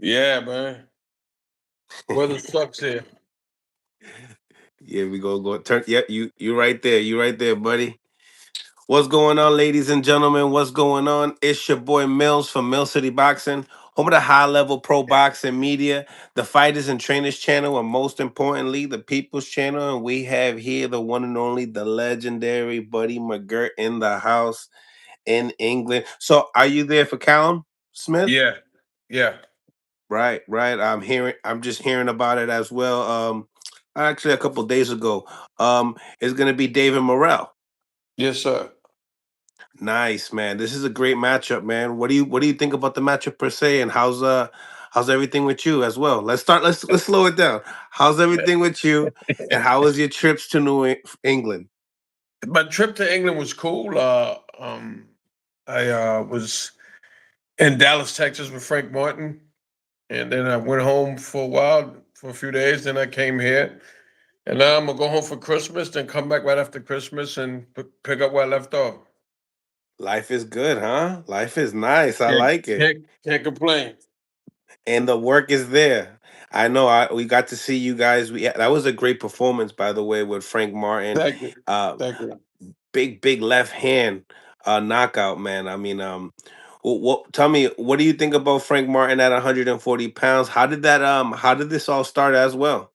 Yeah, man. Weather sucks here. Yeah, we go turn. Yeah, you right there. You right there, buddy. What's going on, ladies and gentlemen? What's going on? It's your boy Mills from Mill City Boxing, home of the high level pro boxing media, the Fighters and Trainers channel, and most importantly, the People's channel. And we have here the one and only, the legendary Buddy McGirt in the house in England. So, are you there for Callum Smith? Yeah, yeah. Right, right. I'm just hearing about it as well. Actually a couple days ago. It's gonna be David Morrell. Yes, sir. Nice, man. This is a great matchup, man. What do you think about the matchup per se, and how's everything with you as well? Let's slow it down. How's everything with you, and how was your trips to England? My trip to England was cool. I was in Dallas, Texas with Frank Martin, and then I went home for a while, for a few days. Then I came here, and now I'm gonna go home for Christmas, then come back right after Christmas and pick up where I left off. Life is good, huh? Life is nice. I Can't like it. can't complain. And the work is there. I know. We got to see you guys. That was a great performance, by the way, with Frank Martin. Thank you, Uh, thank you. big left hand knockout, man. I mean, what? Tell me, what do you think about Frank Martin at 140 pounds? How did this all start as well?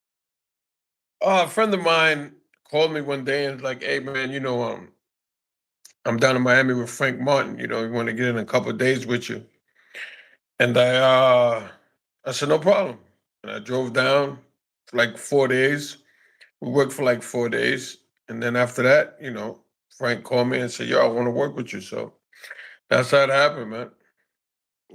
A friend of mine called me one day and was like, "Hey, man, I'm down in Miami with Frank Martin. We want to get in a couple of days with you." And I said, "No problem." And I drove down for like 4 days. We worked for like 4 days, and then after that, Frank called me and said, "Yo, I want to work with you." So that's how it happened, man.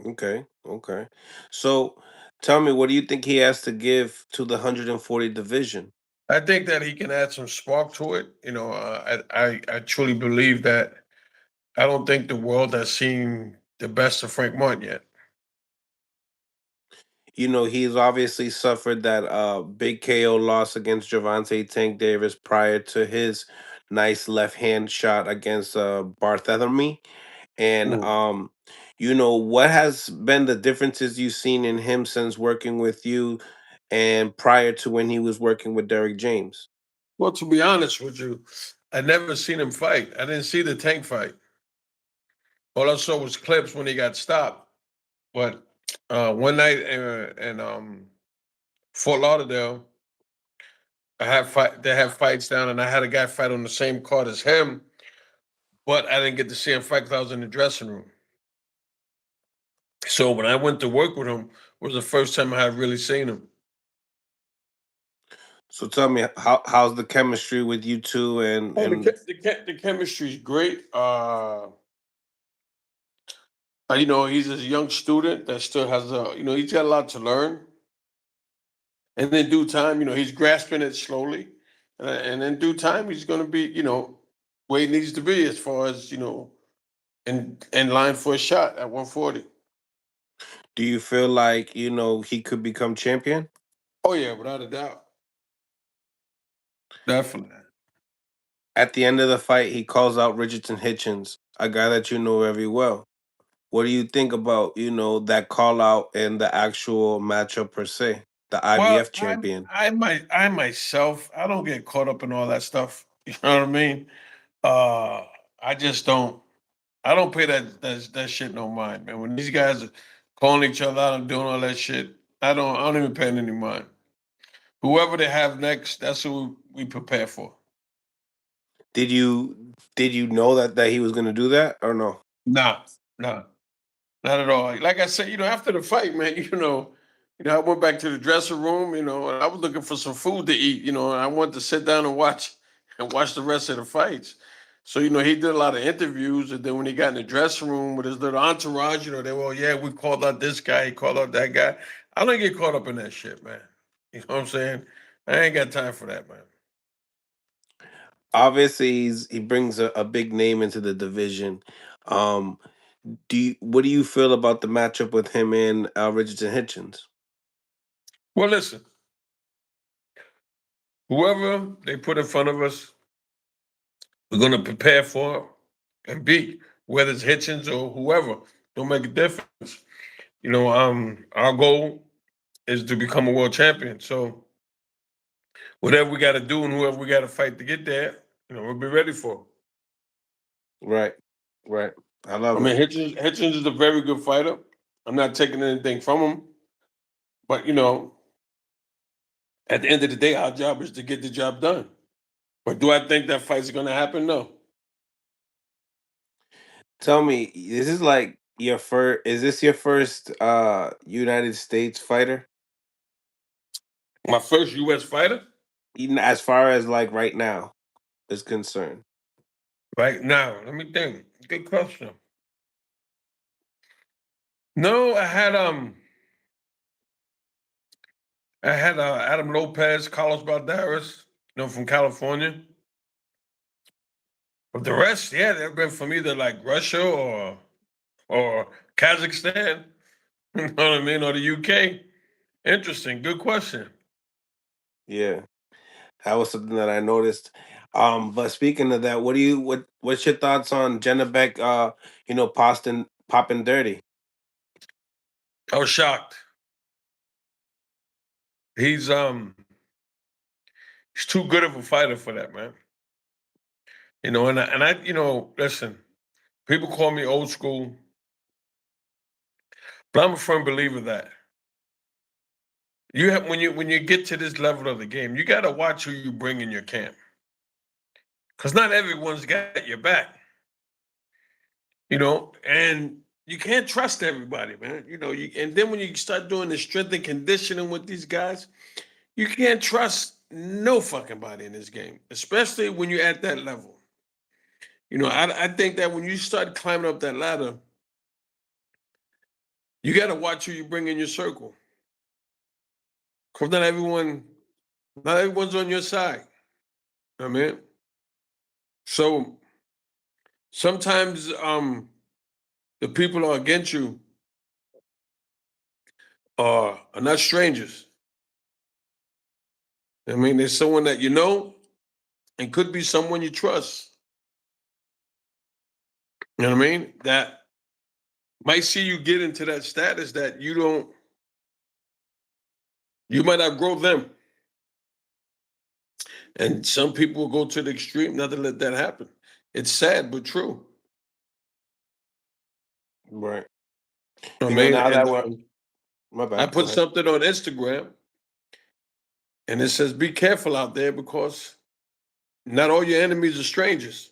Okay, okay. So, tell me, what do you think he has to give to the 140 division? I think that he can add some spark to it. I truly believe that. I don't think the world has seen the best of Frank Martin yet. He's obviously suffered that big KO loss against Javante Tank Davis prior to his nice left hand shot against Bartholomew. And Mm. what has been the differences you've seen in him since working with you and prior to when he was working with Derek James? Well, to be honest with you, I never seen him fight. I didn't see the Tank fight. All I saw was clips when he got stopped. But one night in Fort Lauderdale, They have fights down, and I had a guy fight on the same card as him, but I didn't get to see him fight because I was in the dressing room. So when I went to work with him, was the first time I had really seen him. So tell me, how's the chemistry with you two and Oh, and the chemistry is great. He's a young student that still has he's got a lot to learn. And in due time, he's grasping it slowly. And in due time, he's going to be, where he needs to be as far as, in line for a shot at 140. do you feel like he could become champion? Oh, yeah, without a doubt. Definitely. At the end of the fight, he calls out Richardson Hitchens, a guy that you know very well. What do you think about, that call out and the actual matchup per se? The Well, IBF champion. I myself, I don't get caught up in all that stuff. You know what I mean? Uh, I just don't. I don't pay that shit no mind, man. When these guys are calling each other out and doing all that shit, I don't even pay it any mind. Whoever they have next, that's who we prepare for. Did you know that he was gonna do that or no? Nah, nah, not at all. Like I said, after the fight, man, I went back to the dressing room, and I was looking for some food to eat, and I wanted to sit down and watch the rest of the fights. So, he did a lot of interviews, and then when he got in the dressing room with his little entourage, they were, yeah, we called out this guy, he called out that guy. I don't get caught up in that shit, man. You know what I'm saying? I ain't got time for that, man. Obviously, he brings a big name into the division. Um, what do you feel about the matchup with him and Richardson Hitchens? Well, listen, whoever they put in front of us, we're going to prepare for and beat, whether it's Hitchens or whoever. Don't make a difference. our goal is to become a world champion. So whatever we got to do and whoever we got to fight to get there, we'll be ready for. Right, right. I I love it. mean, Hitchens is a very good fighter. I'm not taking anything from him, but at the end of the day, our job is to get the job done. But do I think that fight's going to happen? No. Tell me, this is like your first. Is this your first United States fighter? My first U.S. fighter Even as far as like right now is concerned. right now. Let me think. Good question. No, I had Adam Lopez, Carlos Balderas, from California. But the rest, yeah, they've been from either like Russia or Kazakhstan, you know what I mean, or the UK. Interesting, good question. Yeah, that was something that I noticed. But speaking of that, what's your thoughts on Jenna Beck? Popping dirty. I was shocked. He's um he's too good of a fighter for that, man. Listen, people call me old school, but I'm a firm believer that you have when you get to this level of the game, you got to watch who you bring in your camp, because not everyone's got your back, and you can't trust everybody, man. And then when you start doing the strength and conditioning with these guys, you can't trust no fucking body in this game, especially when you're at that level. I think that when you start climbing up that ladder, you got to watch who you bring in your circle, because not everyone's on your side. I mean, so sometimes the people who are against you are not strangers. I mean, there's someone that you know and could be someone you trust. You know what I mean? That might see you get into that status that you might outgrow them. And some people will go to the extreme not to let that happen. It's sad, but true. Right. I mean, Now that and we're my I bad. Go put ahead. something on Instagram and it says, be careful out there because not all your enemies are strangers.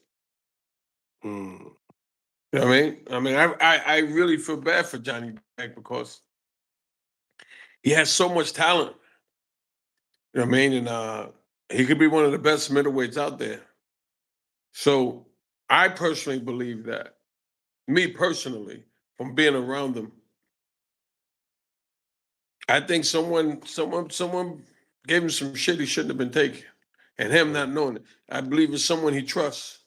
Mm, You know what I mean? I really feel bad for Johnny Beck because he has so much talent. You know what I mean? And he could be one of the best middleweights out there. So I personally believe that, me personally, from being around them, I think someone gave him some shit he shouldn't have been taking. And him mm. not knowing it. I believe it's someone he trusts.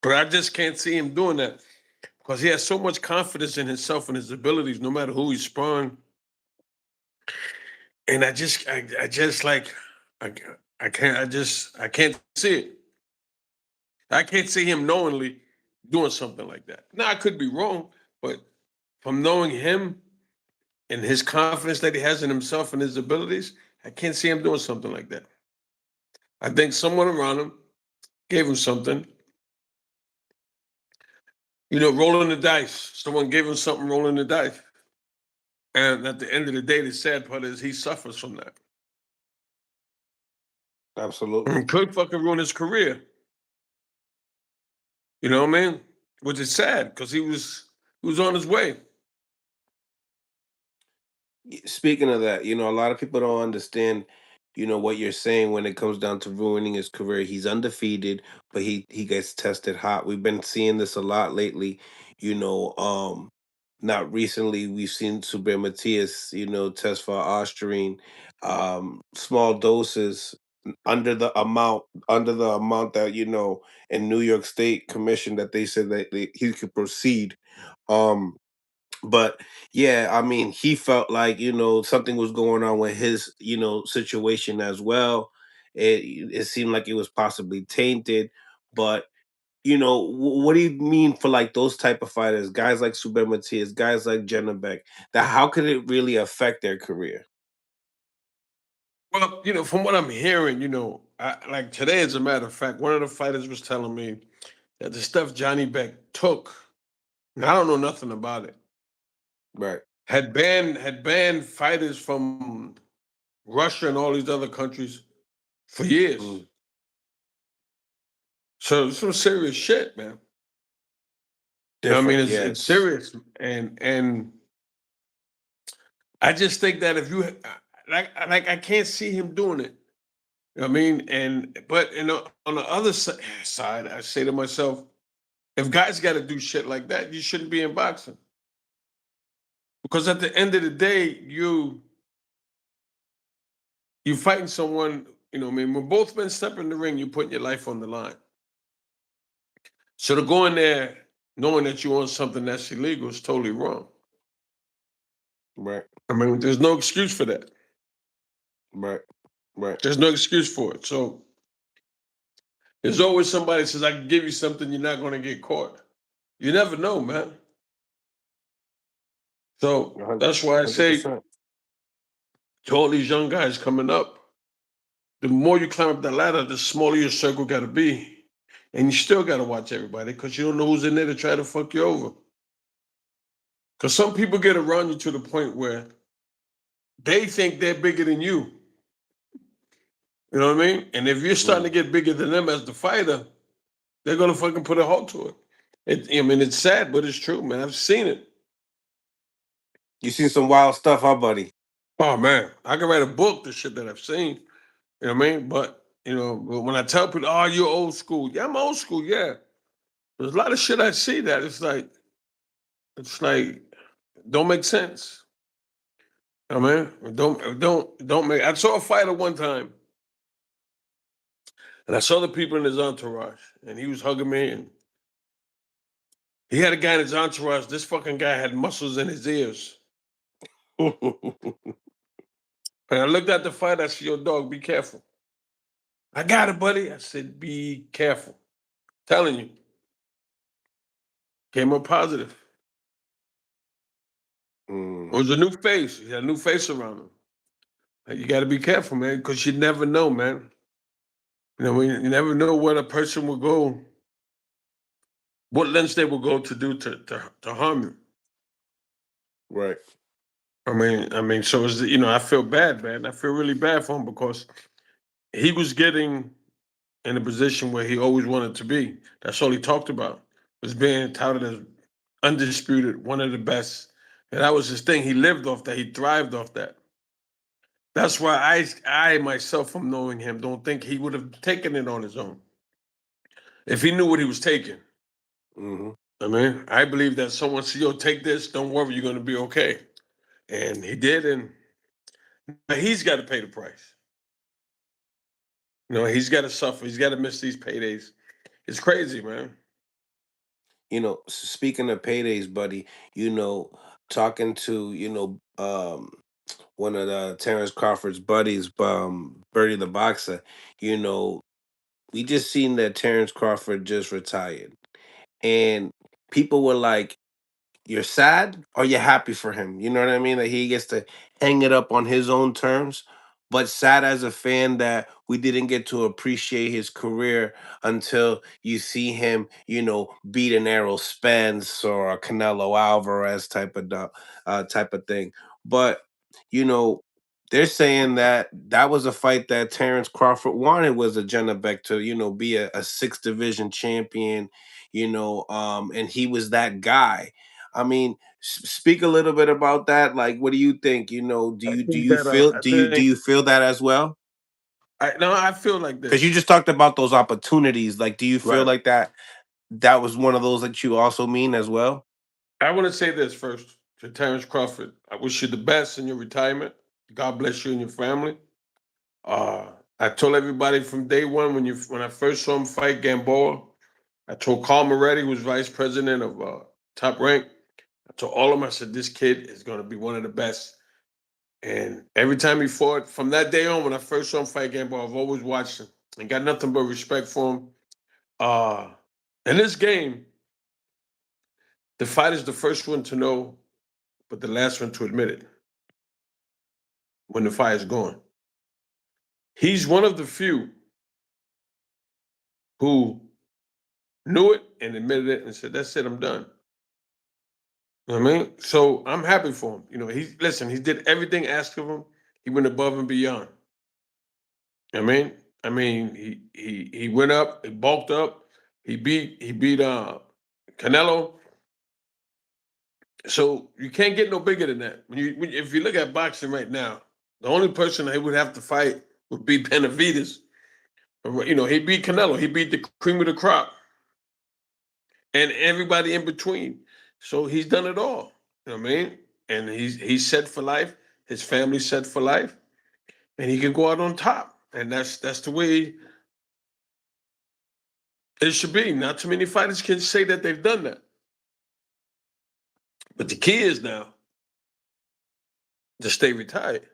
But I just can't see him doing that because he has so much confidence in himself and his abilities, no matter who he's sparring. And I just like, I, I can't see it. I can't see him knowingly doing something like that. Now I could be wrong, but from knowing him and his confidence that he has in himself and his abilities, I can't see him doing something like that. I think someone around him gave him something, rolling the dice. Someone gave him something rolling the dice. And at the end of the day, the sad part is he suffers from that. Absolutely. And could fucking ruin his career. You know what I mean? Which is sad because he was on his way. Speaking of that, a lot of people don't understand, what you're saying when it comes down to ruining his career. He's undefeated, but he gets tested hot. We've been seeing this a lot lately. You know, um, Not recently we've seen Super Matias, test for ostarine, small doses under the amount that in New York State Commission that they said that he could proceed. Um, but yeah, I mean, he felt like something was going on with his situation as well. It seemed like it was possibly tainted, but what do you mean for like those type of fighters, guys like Super Matias, guys like Jennebeck, that how could it really affect their career? Well, from what I'm hearing, like today, as a matter of fact, one of the fighters was telling me that the stuff Johnny Beck took, and I don't know nothing about it, Right. had banned fighters from Russia and all these other countries for years. Mm, So it's some serious shit, man. You know what I mean? different, It's yes. serious, and I just think that if you like, I can't see him doing it. You know what I mean? But on the other side, I say to myself, if guys got to do shit like that, you shouldn't be in boxing because at the end of the day, you fighting someone. You know, what I mean, when both men step in the ring, you're putting your life on the line. So to go in there knowing that you own something that's illegal is totally wrong. Right, I mean, there's no excuse for that. right, right. There's no excuse for it. So there's always somebody that says, I can give you something, you're not going to get caught. You never know, man. So that's why I say 100%. to all these young guys coming up, the more you climb up that ladder, the smaller your circle got to be. And you still got to watch everybody because you don't know who's in there to try to fuck you over. Because some people get around you to the point where they think they're bigger than you. You know what I mean? And if you're starting Mm. to get bigger than them as the fighter, they're gonna fucking put a halt to it. I mean, it's sad, but it's true, man. I've seen it. You seen some wild stuff, huh, buddy? Oh man, I can write a book. The shit that I've seen. You know what I mean? But but when I tell people, "Oh, you're old school," yeah, I'm old school. Yeah, there's a lot of shit I see that it's like don't make sense. I mean, don't make. I saw a fighter one time, and I saw the people in his entourage, and he was hugging me, and he had a guy in his entourage. This fucking guy had muscles in his ears. And I looked at the fight. I said, "Yo, dog, be careful." I got it, buddy. I said, "Be careful." Telling you, came up positive. It Mm. was a new face. He had a new face around him. Like, you got to be careful, man, because you never know, man. You never know what a person will go, what lengths they will go to do to harm you. Right. I mean, so it's I feel bad, man. I feel really bad for him because he was getting in a position where he always wanted to be. That's all he talked about was being touted as undisputed, one of the best. And that was his thing. He lived off that. He thrived off that. That's why I myself, from knowing him, don't think he would have taken it on his own if he knew what he was taking. Hmm. I mean, I believe that someone said, "Yo, take this. Don't worry, you're going to be okay." And he did, and he's got to pay the price. He's got to suffer. He's got to miss these paydays. It's crazy, man. Speaking of paydays, buddy, talking to, one of the Terence Crawford's buddies, Birdie the boxer, you know, we just seen that Terence Crawford just retired. And people were like, you're sad or you're happy for him. You know what I mean? That he gets to hang it up on his own terms. But sad as a fan that we didn't get to appreciate his career until you see him, beat an Errol Spence or a Canelo Alvarez type of thing. But you know, they're saying that that was a fight that Terence Crawford wanted was a Jenna Beck to, be a sixth division champion, and he was that guy. I mean, speak a little bit about that. Like, what do you think? Do I you do think you that feel I do think you feel that as well? I no, I feel like Because you this. just talked about those opportunities. Like, do you feel Right. like that was one of those that you also mean as well? I want to say this first to Terrence Crawford. I wish you the best in your retirement. God bless you and your family. Uh, I told everybody from day one when I first saw him fight Gamboa, I told Carl Moretti, who was vice president of Top Rank, I told all of them, I said, this kid is going to be one of the best. And every time he fought, from that day on, when I first saw him fight Gamboa, I've always watched him and got nothing but respect for him. Uh, In this game, the fighter's the first one to know, but the last one to admit it when the fire's gone. He's one of the few who knew it and admitted it and said, "That's it, I'm done." You know what I mean? So I'm happy for him. You know, he did everything asked of him. He went above and beyond. You know what I mean, he went up, he bulked up, he beat Canelo. So you can't get no bigger than that. If you look at boxing right now, the only person he would have to fight would be Benavidez. You know, he beat Canelo, he beat the cream of the crop, and everybody in between. So he's done it all. You know what I mean? And he's set for life. His family's set for life, and he can go out on top. And that's the way it should be. Not too many fighters can say that they've done that. But the key is now to stay retired.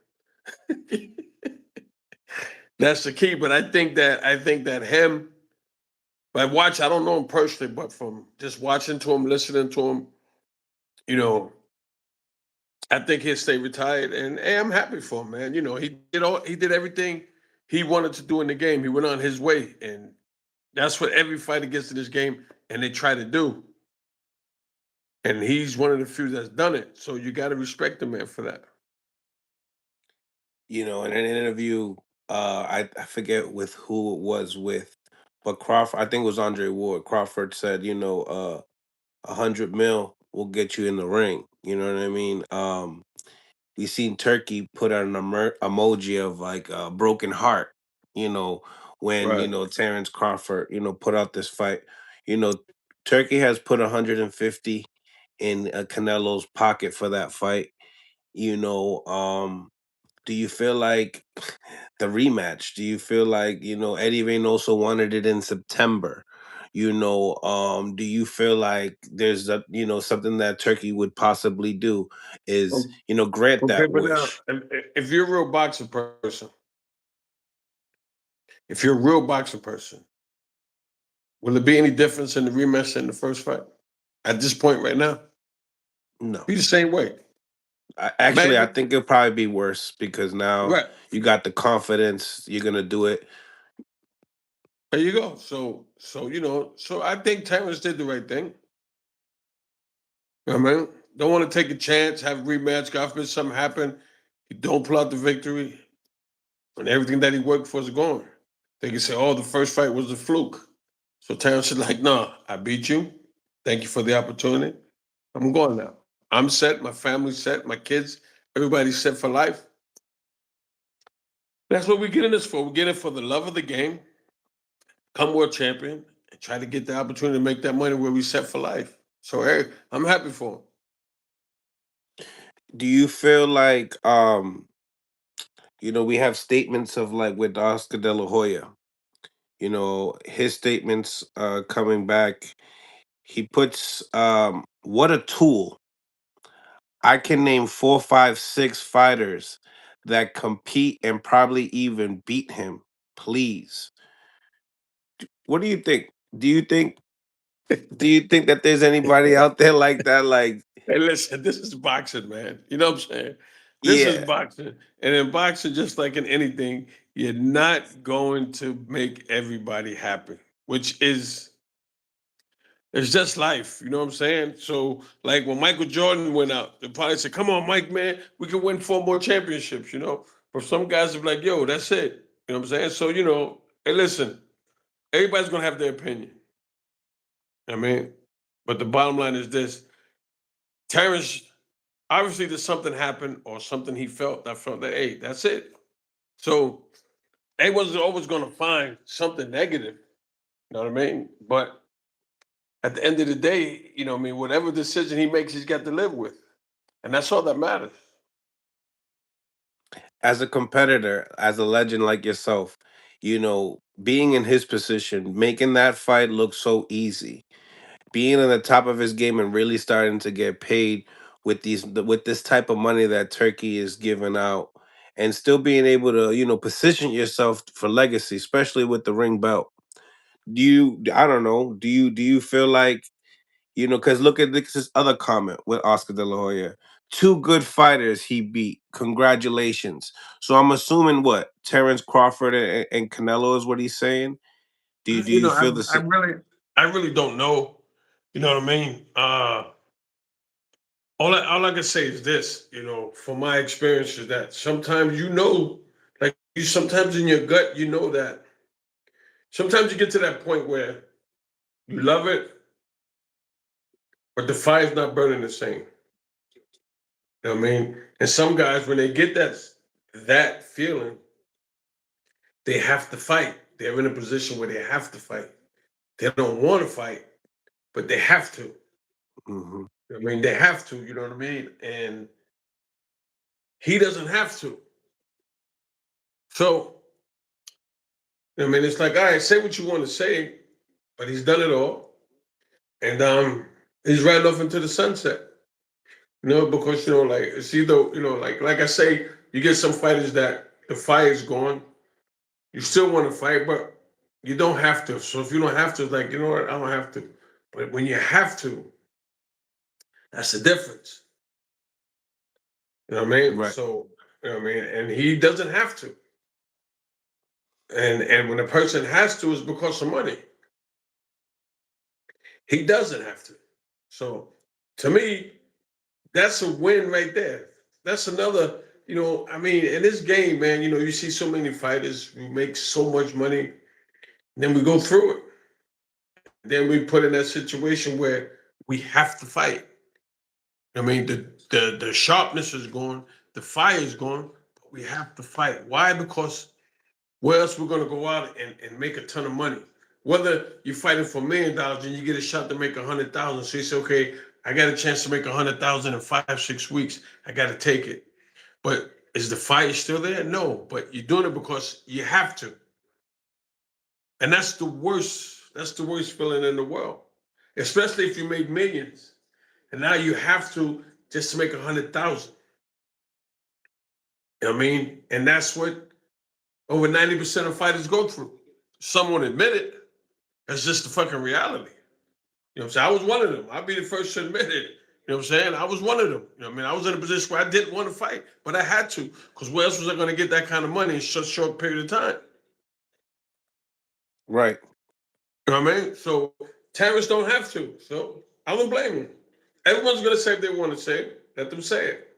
That's the key. But I think that him, I don't know him personally, but from just watching to him, listening to him, you know, I think he'll stay retired. And hey, I'm happy for him, man. You know, he did everything he wanted to do in the game. He went on his way. And that's what every fighter gets in this game and they try to do. And he's one of the few that's done it. So you got to respect the man for that. You know, in an interview, I forget with who it was with, but Crawford, I think it was Andre Ward. Crawford said, 100 mil will get you in the ring. You know what I mean? We seen Turkey put out an emoji of like a broken heart. You know, when Right. Terence Crawford, put out this fight. You know, Turkey has put 150 in Canelo's pocket for that fight. You know, do you feel like the rematch? Do you feel like, Eddie Reynoso wanted it in September? Do you feel like there's something that Turkey would possibly do is, O- grant Okay, that but now, wish? if you're a real boxing person, if you're a real boxing person, will there be any difference in the rematch in the first fight? At this point right now, No. be the same way. Actually, I Man, think it'll probably be worse because now right. you got the confidence, you're gonna do it. There you go. So I think Terrence did the right thing. You know what I mean? Don't want to take a chance, have a rematch. God forbid something happen. You don't pull out the victory, and everything that he worked for is gone. They can say, "Oh, the first fight was a fluke." So Terrence is like, "No, I beat you. Thank you for the opportunity. I'm going now. I'm set. My family's set. My kids, everybody's set for life. That's what we get in this for. We get it for the love of the game, come world champion, and try to get the opportunity to make that money where we set for life. So hey, I'm happy for him. Do you feel like we have statements of like with Oscar De La Hoya, his statements coming back. He puts what a tool. I can name four, five, six fighters that compete and probably even beat him. Please. What do you think? Do you think do you think that there's anybody out there like that? Like, Hey, listen, this is boxing, man. You know what I'm saying? This is yeah. boxing. And in boxing, just like in anything, you're not going to make everybody happy, which is it's just life. You know what I'm saying? So, like when Michael Jordan went out, the probably said, "Come on, Mike, man, we can win four more championships." For some guys, are like, "Yo, that's it." You know what I'm saying? So, hey, listen, everybody's gonna have their opinion. I mean, but the bottom line is this: Terrence, obviously, there's something happened or something he felt that felt that, hey, that's it. So they wasn't always gonna find something negative. You know what I mean? But at the end of the day, whatever decision he makes, he's got to live with. And that's all that matters. As a competitor, as a legend like yourself, being in his position, making that fight look so easy, being on the top of his game and really starting to get paid with this type of money that Turkey is giving out, and still being able to position yourself for legacy, especially with the ring belt. I don't know. Do you feel like, because look at this other comment with Oscar De La Hoya. Two good fighters he beat. Congratulations. So I'm assuming what Terence Crawford and Canelo is what he's saying. Do You you know, feel the same? I really don't know. You know what I mean? All I can say is this. You know, from my experience, is that sometimes like you sometimes in your gut, you know that. Sometimes you get to that point where you love it, but the fire's not burning the same. You know what I mean? And some guys, when they get that feeling, they have to fight. They're in a position where they have to fight. They don't want to fight, but they have to. Hmm. I mean, they have to, you know what I mean? And he doesn't have to. So, I mean, it's like, all right, say what you want to say, but he's done it all. And he's riding off into the sunset. Because like it's either, like I say, you get some fighters that the fire's gone. You still want to fight, but you don't have to. So if you don't have to, it's like, you know what, I don't have to. But when you have to, that's the difference. You know what I mean? Right. So, you know what I mean? And he doesn't have to. And when a person has to, it's because of money. He doesn't have to. So to me, that's a win right there. That's another, I mean, in this game, man, you see so many fighters who make so much money, and then we go through it. Then we put in that situation where we have to fight. I mean, the sharpness is gone, the fire is gone, but we have to fight. Why? Because where else we're gonna go out and make a ton of money? Whether you're fighting for $1,000,000 and you get a shot to make 100,000, so you say, okay, I got a chance to make 100,000 in 5, 6 weeks. I got to take it. But is the fire still there? No. But you're doing it because you have to, and that's the worst. That's the worst feeling in the world, especially if you make millions, and now you have to just to make 100,000. You know what I mean? And that's what over 90% of fighters go through. Some won't admit it. That's just the fucking reality. You know what I'm saying? I was one of them. I'll be the first to admit it. You know what I'm saying? I was one of them. You know what I mean? I was in a position where I didn't want to fight, but I had to. Because where else was I going to get that kind of money in such a short period of time? Right. You know what I mean? So Terrence don't have to. So I don't blame him. Everyone's going to say what they want to say. Let them say it.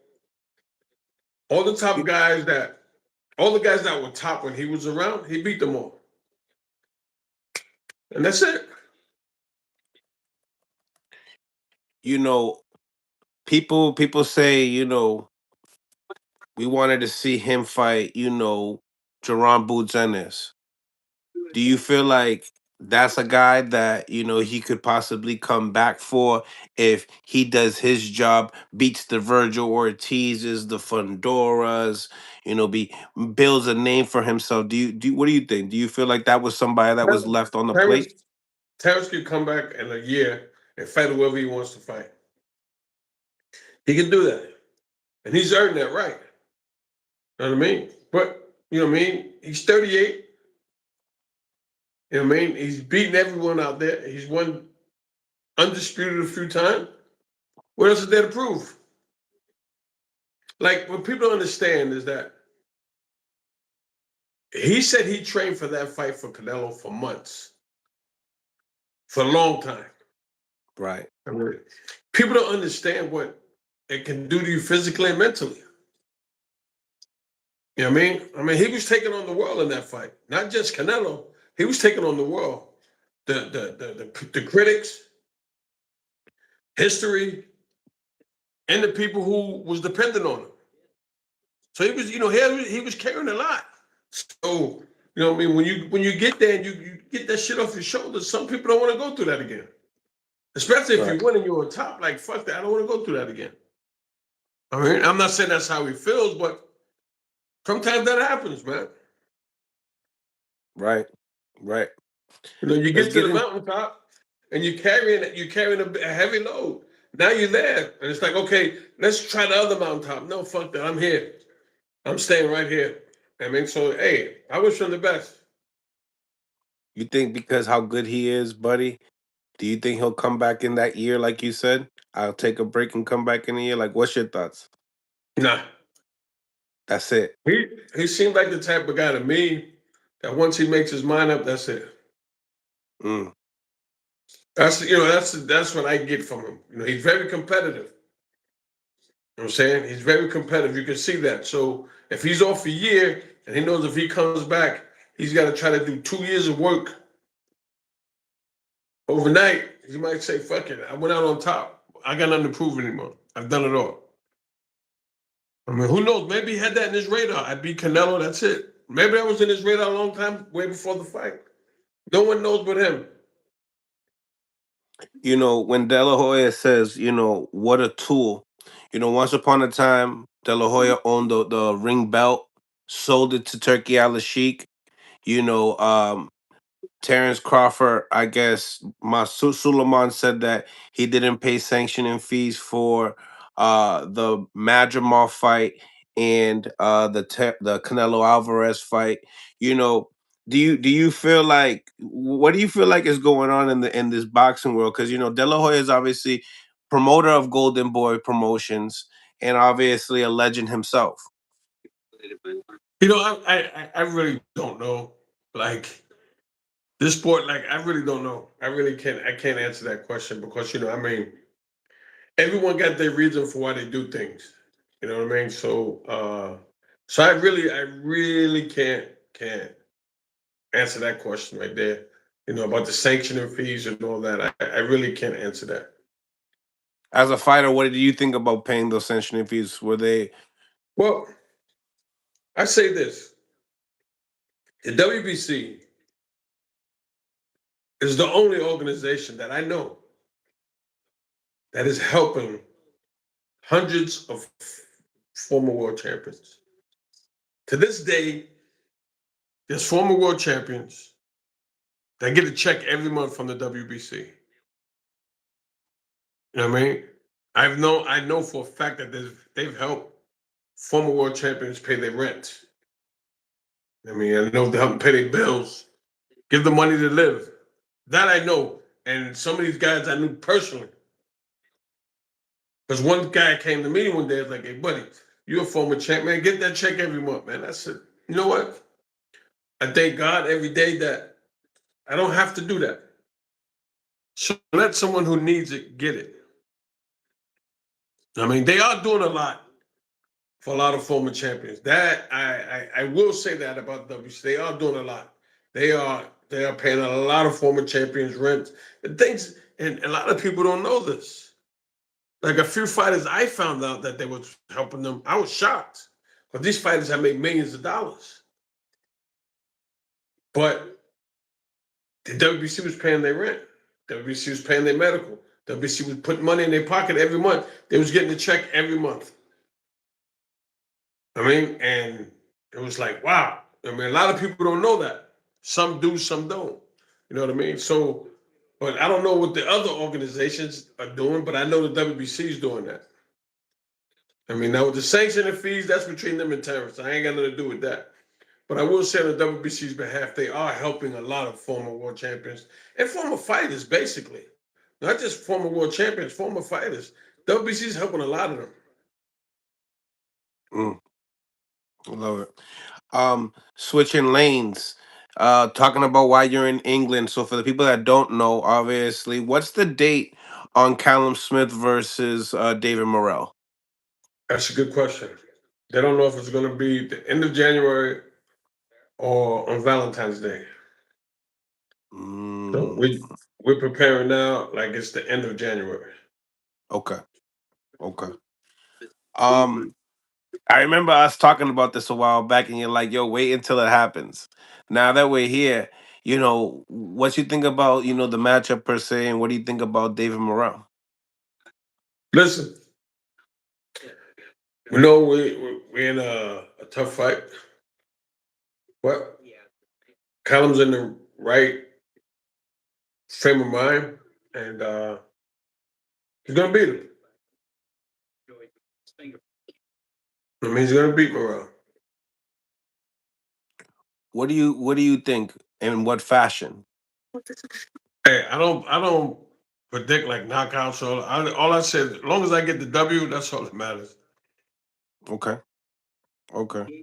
All the top guys all the guys that were top when he was around, he beat them all. And that's it. You know, people say, we wanted to see him fight, Jerron Boots Ennis. Do you feel like that's a guy that he could possibly come back for if he does his job, beats the Virgil Ortizes, the Fondoras, be builds a name for himself? What do you think? Do you feel like that was somebody that was left on the Terrence, plate? Terrence could come back in a year and fight whoever he wants to fight. He can do that. And he's earned that right. You know what I mean? But, you know what I mean? He's 38. You know what I mean? He's beaten everyone out there. He's won undisputed a few times. What else is there to prove? Like, what people don't understand is that he said he trained for that fight for Canelo for months, for a long time. Right. I mean, people don't understand what it can do to you physically and mentally. You know what I mean? I mean, he was taking on the world in that fight, not just Canelo. He was taking on the world. The critics, history, and the people who was dependent on him. So he was, he was carrying a lot. So, you know what I mean? When you get there and you get that shit off your shoulders, some people don't want to go through that again. Especially if you Right. win and you're on top, like fuck that. I don't want to go through that again. I mean, I'm not saying that's how he feels, but sometimes that happens, man. Right. Right. You Let's get to get the in. mountaintop and you're carrying a heavy load. Now you're there. And it's like, okay, let's try the other mountaintop. No, fuck that. I'm here. I'm staying right here. I mean, so hey, I wish him the best. You think because how good he is, buddy? Do you think he'll come back in that year, like you said? I'll take a break and come back in a year. Like, what's your thoughts? Nah, That's it. he seemed like the type of guy to me that once he makes his mind up, that's it. Mm. That's what I get from him. He's very competitive. You know what I'm saying? He's very competitive. You can see that. So if he's off a year and he knows if he comes back, he's got to try to do 2 years of work overnight. He might say, "Fuck it, I went out on top. I got nothing to prove anymore. I've done it all." I mean, who knows? Maybe he had that in his radar. I'd beat Canelo. That's it. Maybe that was in his radar a long time, way before the fight. No one knows but him. When De La Hoya says, what a tool. Once upon a time, De La Hoya owned the ring belt, sold it to Turkey Al Sheikh. You know, Terence Crawford, I guess Suleiman said that he didn't pay sanctioning fees for the Madrimov fight and the Canelo Alvarez fight. You know, do you feel like what do you feel like is going on in this boxing world? Because De La Hoya is obviously promoter of Golden Boy Promotions and obviously a legend himself. I really don't know. Like this sport, like I really don't know. I really can't. I can't answer that question because I mean, everyone got their reason for why they do things. You know what I mean? So I really can't answer that question right there. About the sanctioning fees and all that. I really can't answer that. As a fighter, what did you think about paying those sanctioning fees? Were they Well, I say this: the WBC is the only organization that I know that is helping hundreds of former world champions. To this day, there's former world champions that get a check every month from the WBC. You know what I mean? I know for a fact that they've helped former world champions pay their rent. I mean, I know they help them pay their bills, give them money to live. That I know. And some of these guys I knew personally. Because one guy came to me one day, was like, "Hey, buddy, you're a former champ, man. Get that check every month, man." I said, "You know what? I thank God every day that I don't have to do that. So let someone who needs it get it." I mean, they are doing a lot for a lot of former champions. That I will say that about WC. They are doing a lot. They are paying a lot of former champions rent and things, and a lot of people don't know this. Like a few fighters, I found out that they were helping them. I was shocked. But these fighters have made millions of dollars. But the WBC was paying their rent. WBC was paying their medical. WBC was putting money in their pocket every month. They was getting a check every month. I mean, and it was like, wow. I mean, a lot of people don't know that. Some do, some don't. You know what I mean? So, but I don't know what the other organizations are doing, but I know the WBC is doing that. I mean, now with the sanctioning fees, that's between them and Terence. I ain't got nothing to do with that. But I will say on the WBC's behalf, they are helping a lot of former world champions and former fighters, basically. Not just former world champions, former fighters. WBC is helping a lot of them. mm, love it? Switching lanes. Talking about why you're in England. So for the people that don't know, obviously, what's the date on Callum Smith versus David Morrell? That's a good question. They don't know if it's going to be the end of January or on Valentine's Day. So Mm, we're preparing now like it's the end of January. okay, okay. Um, I remember us talking about this a while back, and you're like, "Yo, wait until it happens." Now that we're here, what you think about the matchup per se, and what do you think about David Morrell? Listen, we know we're in a tough fight. But Callum's in the right frame of mind, and he's gonna beat him. I mean, he's gonna beat Morrell. What do you think? In what fashion? Hey, I don't predict like knockouts. So all I said, as long as I get the W, that's all that matters. Okay. Okay.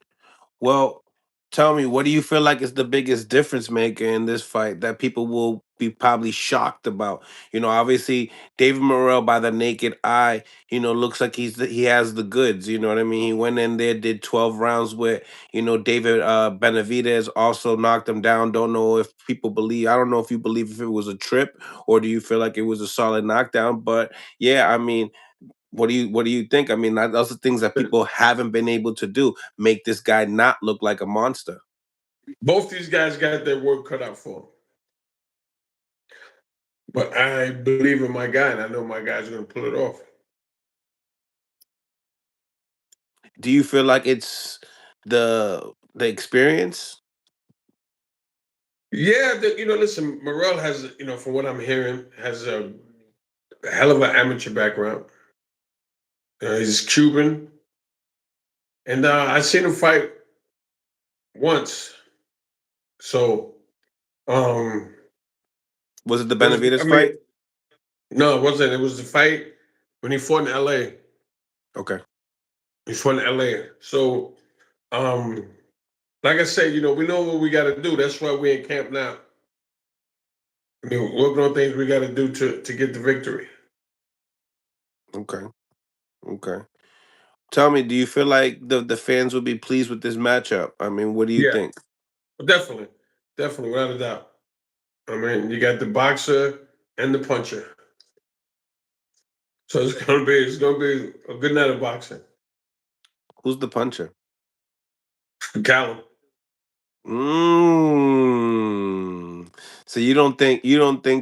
Well, tell me, what do you feel like is the biggest difference maker in this fight that people will be probably shocked about? Obviously, David Morrell, by the naked eye, looks like he has the goods. You know what I mean? He went in there, did 12 rounds with, David Benavidez, also knocked him down. Don't know if people believe. I don't know if you believe if it was a trip or do you feel like it was a solid knockdown. But yeah, I mean, what do you think? I mean, those are things that people haven't been able to do. Make this guy not look like a monster. Both these guys got their work cut out for 'em. But I believe in my guy, and I know my guy's going to pull it off. Do you feel like it's the experience? Yeah, listen, Morrell has, from what I'm hearing, has a hell of an amateur background. He's Cuban, and I seen him fight once. So, um, Was it the it was. Benavidez I mean, fight? no, it wasn't. It was the fight when he fought in L.A. Okay. He fought in L.A. So, um, like I said, we know what we got to do. That's why we're in camp now. I mean, working on things we got to do to get the victory. Okay. Okay. Tell me, do you feel like the fans will be pleased with this matchup? I mean, what do you Yeah, think? definitely, definitely, without a doubt. I mean, you got the boxer and the puncher, so it's gonna be a good night of boxing. Who's the puncher? Callum. Mm. So you don't think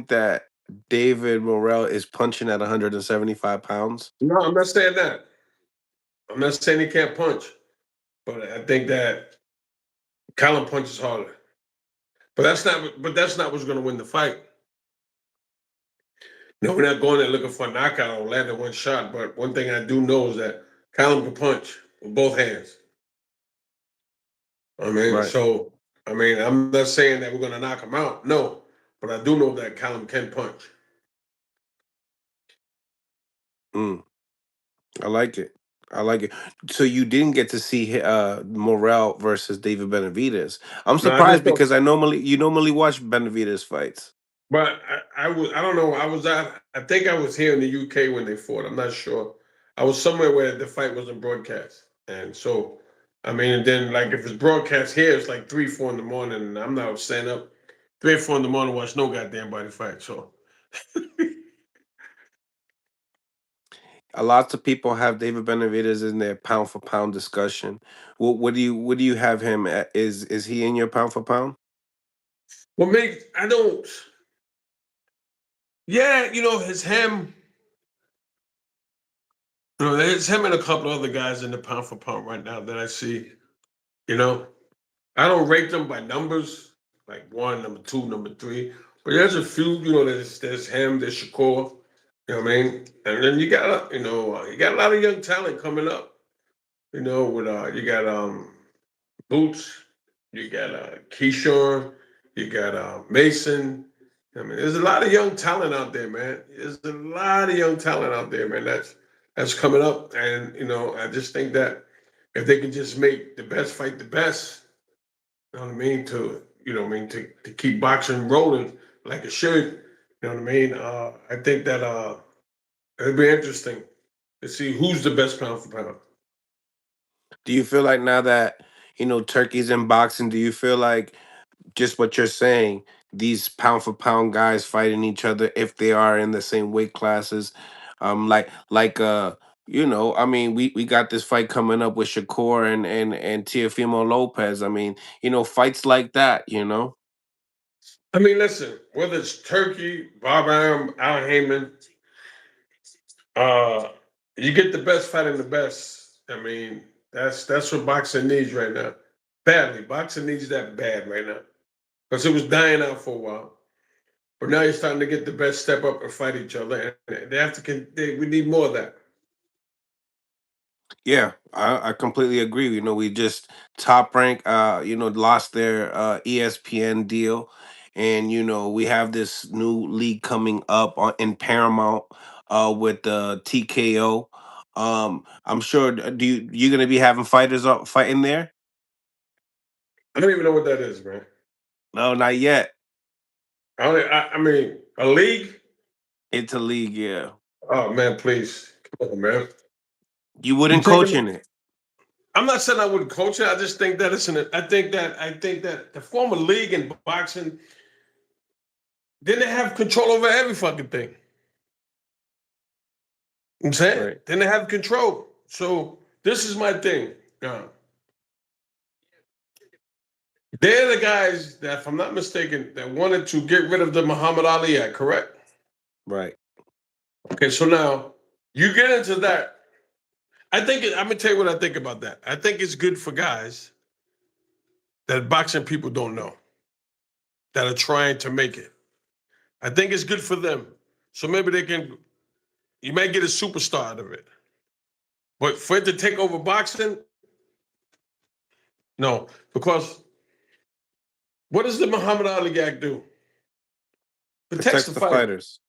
that David Morrell is punching at 175 pounds? No, I'm not saying that. I'm not saying he can't punch, but I think that Callum punches harder. But that's not. But that's not what's going to win the fight. No, we're not going there looking for a knockout or landing one shot. But one thing I do know is that Callum can punch with both hands. I mean, Right. so I mean, I'm not saying that we're going to knock him out. No, but I do know that Callum can punch. Mm. I like it. I like it. So you didn't get to see Morrell versus David Benavidez. I'm No, I surprised just don't. because you normally watch Benavidez fights. But I don't know. I think I was here in the UK when they fought. I'm not sure. I was somewhere where the fight wasn't broadcast, and so I mean, and then like if it's broadcast here, it's like 3, 4 in the morning, and I'm not staying up 3 or 4 in the morning to watch no goddamn body fight. So A lot of people have David Benavidez in their pound for pound discussion. What do you have him at? Is he in your pound for pound? what makes I don't. Yeah, it's him. It's him and a couple other guys in the pound for pound right now that I see. You know, I don't rate them by numbers, like one, number two, number three. But there's a few, there's him, there's Shakur, you know what I mean? And then you got a lot of young talent coming up, with you got Boots, you got Keyshawn, you got Mason. I mean, there's a lot of young talent out there, man. There's a lot of young talent out there, man. That's coming up. And, I just think that if they can just make the best fight the best, you know what I mean? To keep boxing rolling like it should. You know what I mean? I think that it'd be interesting to see who's the best pound for pound. Do you feel like now that Turkey's in boxing, do you feel like just what you're saying, these pound for pound guys fighting each other if they are in the same weight classes, I mean, we got this fight coming up with Shakur and Teofimo Lopez. I mean, fights like that. I mean, listen, whether it's Turkey, Bob Arum, Al Heyman, uh, you get the best fighting the best. I mean, that's what boxing needs right now. Badly. Boxing needs that bad right now. Because it was dying out for a while. But now you're starting to get the best step up and fight each other. And we need more of that. Yeah, I completely agree. You know, we just top rank, lost their ESPN deal. And, we have this new league coming up in Paramount with TKO. I'm sure, you going to be having fighters fighting there? I don't even know what that is, man. No, not yet. I mean, a league? It's a league, yeah. Oh man, please. Come on, man. You You wouldn't coach taking in it. I'm not saying I wouldn't coach it. I just think that I think that the former league in boxing didn't have control over every fucking thing. I'm saying Right. then they have control. So this is my thing. Uh, they're the guys that, if I'm not mistaken, that wanted to get rid of the Muhammad Ali Act, correct? Right. Okay, so now you get into that. I'm gonna tell you what I think about that. I think it's good for guys that boxing people don't know that are trying to make it. I think it's good for them. So maybe you might get a superstar out of it. But for it to take over boxing, no, because what does the Muhammad Ali Act do? Protects Protects the the fighter. fighters.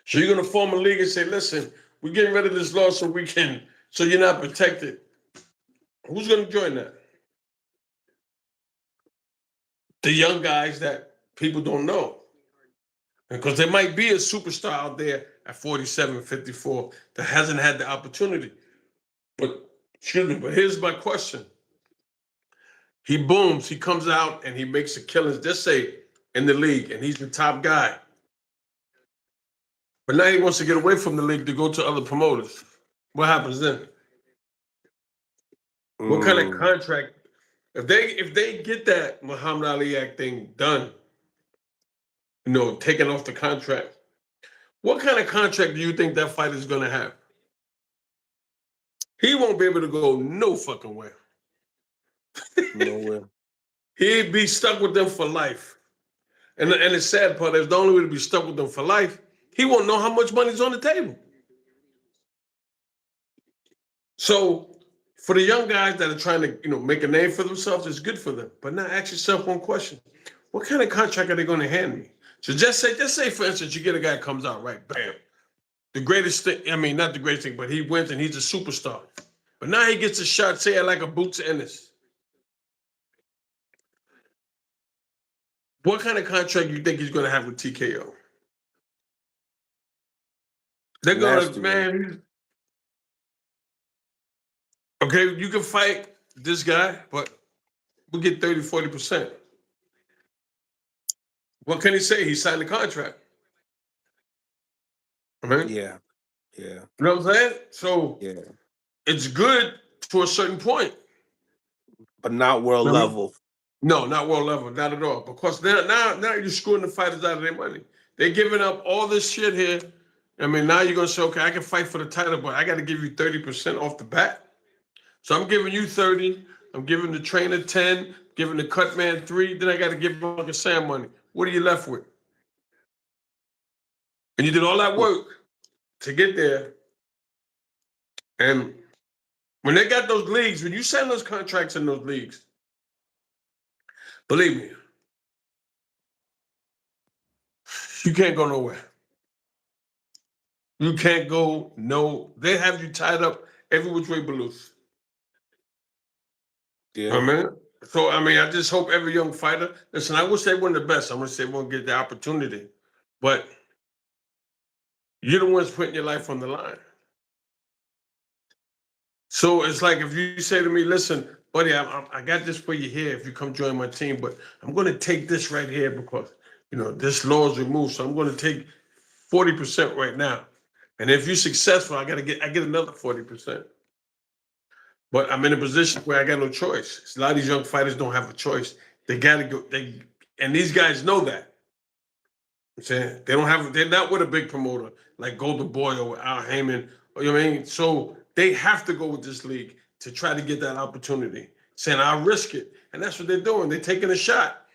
So you're gonna form a league and say, listen, we're getting rid of this law so you're not protected. Who's gonna join that? The young guys that people don't know. Because there might be a superstar out there at 47, 54 that hasn't had the opportunity. But excuse me, but here's my question. He booms, he comes out and he makes a killing, just say in the league, and he's the top guy. But now he wants to get away from the league to go to other promoters. What happens then? What kind of Mm, contract? If they get that Muhammad Ali Act thing done, taken off the contract, what kind of contract do you think that fighter is going to have? He won't be able to go no fucking way. nowhere. He'd be stuck with them for life. And the sad part is the only way to be stuck with them for life, he won't know how much money's on the table. So for the young guys that are trying to, make a name for themselves, it's good for them. But now ask yourself one question. What kind of contract are they going to hand me? So just say, for instance, you get a guy that comes out, right? Bam. The greatest thing, I mean, not the greatest thing, but he wins and he's a superstar. But now he gets a shot, say I like a Boots Ennis. What kind of contract you think he's going to have with TKO? They're going to, Nasty one. man, okay, you can fight this guy, but we'll get 30, 40%. What can he say? He signed the contract. I mean, Yeah. Yeah. you know what I'm saying? So Yeah. it's good to a certain point. But not world I mean, level. no, not world level, not at all. Because now you're screwing the fighters out of their money. They're giving up all this shit here. I mean, now you're gonna say, okay, I can fight for the title, but I got to give you 30% off the bat. So I'm giving you 30. I'm giving the trainer 10. Giving the cut man 3. Then I got to give Uncle Sam money. What are you left with? And you did all that work to get there. And when they got those leagues, when you sign those contracts in those leagues, believe me, you can't go nowhere. You can't go no. They have you tied up every which way but loose. I Yeah. mean, so I mean, I just hope every young fighter. Listen, I wish they were the best. I wish they won't get the opportunity, but you're the ones putting your life on the line. So it's like if you say to me, "Listen, buddy, I got this for you here. If you come join my team, but I'm going to take this right here because this law is removed. So I'm going to take 40% right now. And if you're successful, I get another 40%. But I'm in a position where I got no choice. A lot of these young fighters don't have a choice. They gotta go. And these guys know that. I'm saying they're not with a big promoter like Golden Boy or Al Heyman. You know what I mean? So they have to go with this league to try to get that opportunity. Saying I'll risk it. And that's what they're doing. They're taking a shot.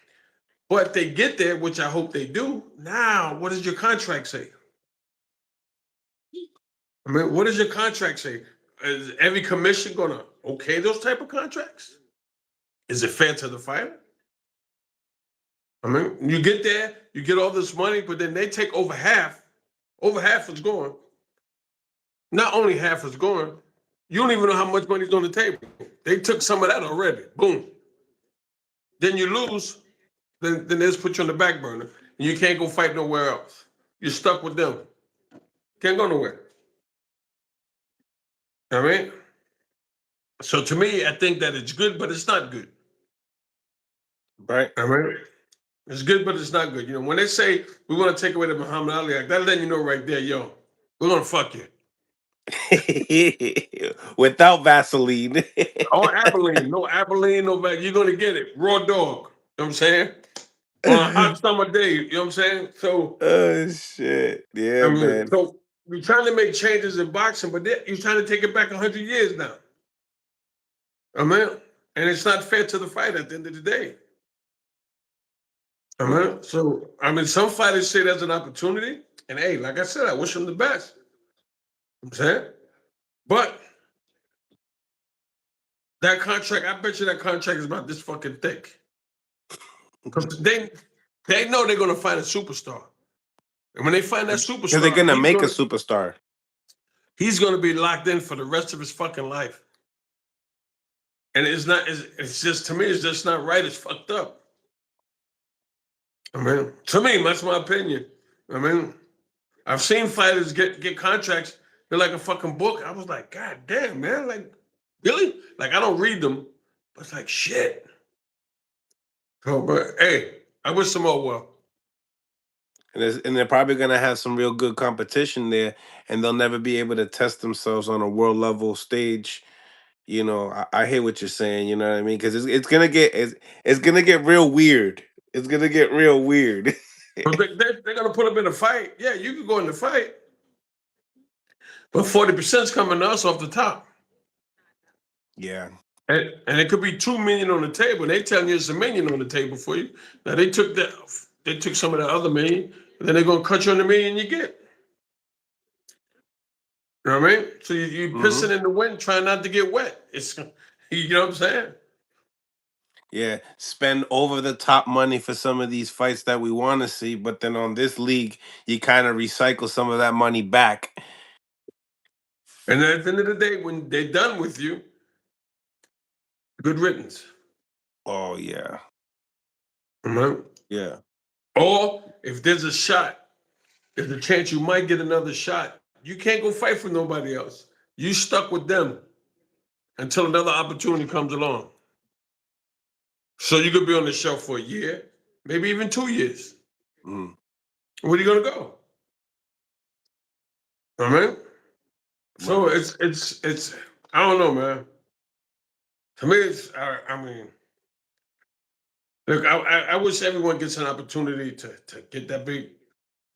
But they get there, which I hope they do. Now, what does your contract say? I mean, what does your contract say? is every commission gonna okay those type of contracts? Is it fair to the fighter? I mean, you get there, you get all this money, but then they take over half. Over half is gone. Not only half is gone, you don't even know how much money's on the table. They took some of that already. Boom. Then you lose, then they just put you on the back burner. And you can't go fight nowhere else. You're stuck with them. Can't go nowhere. I mean, so to me, I think that it's good, but it's not good. Right. I mean, it's good, but it's not good. You know, when they say we want to take away the Muhammad Ali Act, that letting you know right there, yo, we're gonna fuck you. Without Vaseline. Oh, Abilene, no Abilene, no back. You're gonna get it. Raw dog. You know what I'm saying? On a hot summer day, you know what I'm saying? So Oh shit. Yeah, I mean, man. so we're trying to make changes in boxing, but you're trying to take it back 100 years now. I mean, and it's not fair to the fight at the end of the day. I mean, so I mean, some fighters say there's an opportunity, and hey, like I said, I wish them the best. You know what I'm saying, but that contract, I bet you that contract is about this fucking thick. Because they know they're gonna find a superstar. And when they find that Because they're superstar, gonna make a superstar. he's gonna be locked in for the rest of his fucking life. And it's just to me, it's just not right. It's fucked up. I mean, to me, that's my opinion. I mean, I've seen fighters get contracts. They're like a fucking book. I was like, God damn, man. Like, really? Like, I don't read them, but it's like shit. So, but hey, I wish them all well. And they're probably gonna have some real good competition there, and they'll never be able to test themselves on a world level stage. You know, I hear what you're saying. You know what I mean? Because it's gonna get real weird. It's gonna get real weird. But they're gonna put them in a fight. Yeah, you can go in the fight, but 40% is coming to us off the top. Yeah. And it could be 2 million on the table. They telling you it's $1 million on the table for you. Now they took some of the other million, and then they're gonna cut you on the million you get. You know what I mean? So you pissing in the wind, trying not to get wet. It's you know what I'm saying? Yeah, spend over the top money for some of these fights that we want to see, but then on this league, you kind of recycle some of that money back. And then at the end of the day, when they're done with you, good riddance. Oh yeah, Mhm. yeah. Or if there's a shot, there's a chance you might get another shot. You can't go fight for nobody else. You stuck with them until another opportunity comes along. So you could be on the shelf for a year, maybe even 2 years. Mm. Where are you gonna go? I mean, so Right. it's I don't know, man. To me, it's I mean, look, I wish everyone gets an opportunity to get that big,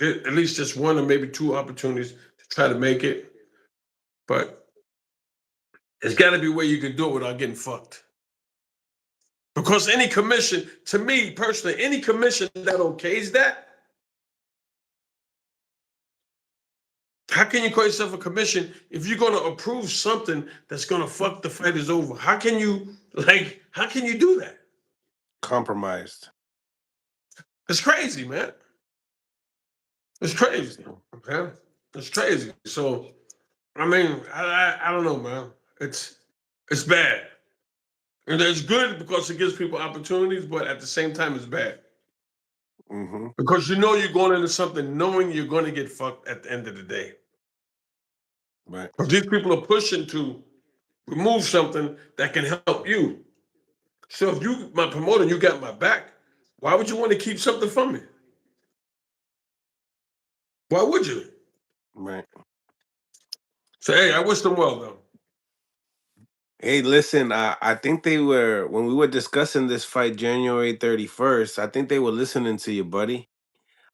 at least just one or maybe two opportunities to try to make it. But it's got to be a way you can do it without getting fucked. Because any commission, to me personally, any commission that okays that, how can you call yourself a commission if you're going to approve something that's going to fuck the fighters over? How can you How can you do that? Compromised. It's crazy, man. It's crazy. Okay, it's crazy. So I mean, I don't know, man. It's bad, and it's good because it gives people opportunities, but at the same time, it's bad Mm-hmm. because you know you're going into something knowing you're going to get fucked at the end of the day. Right. But these people are pushing to remove something that can help you. So if you, my promoter, you got my back, why would you want to keep something from me? Why would you? Right. So hey, I wish them well though. Hey, listen, I think they were when we were discussing this fight January 31st, I think they were listening to you, buddy.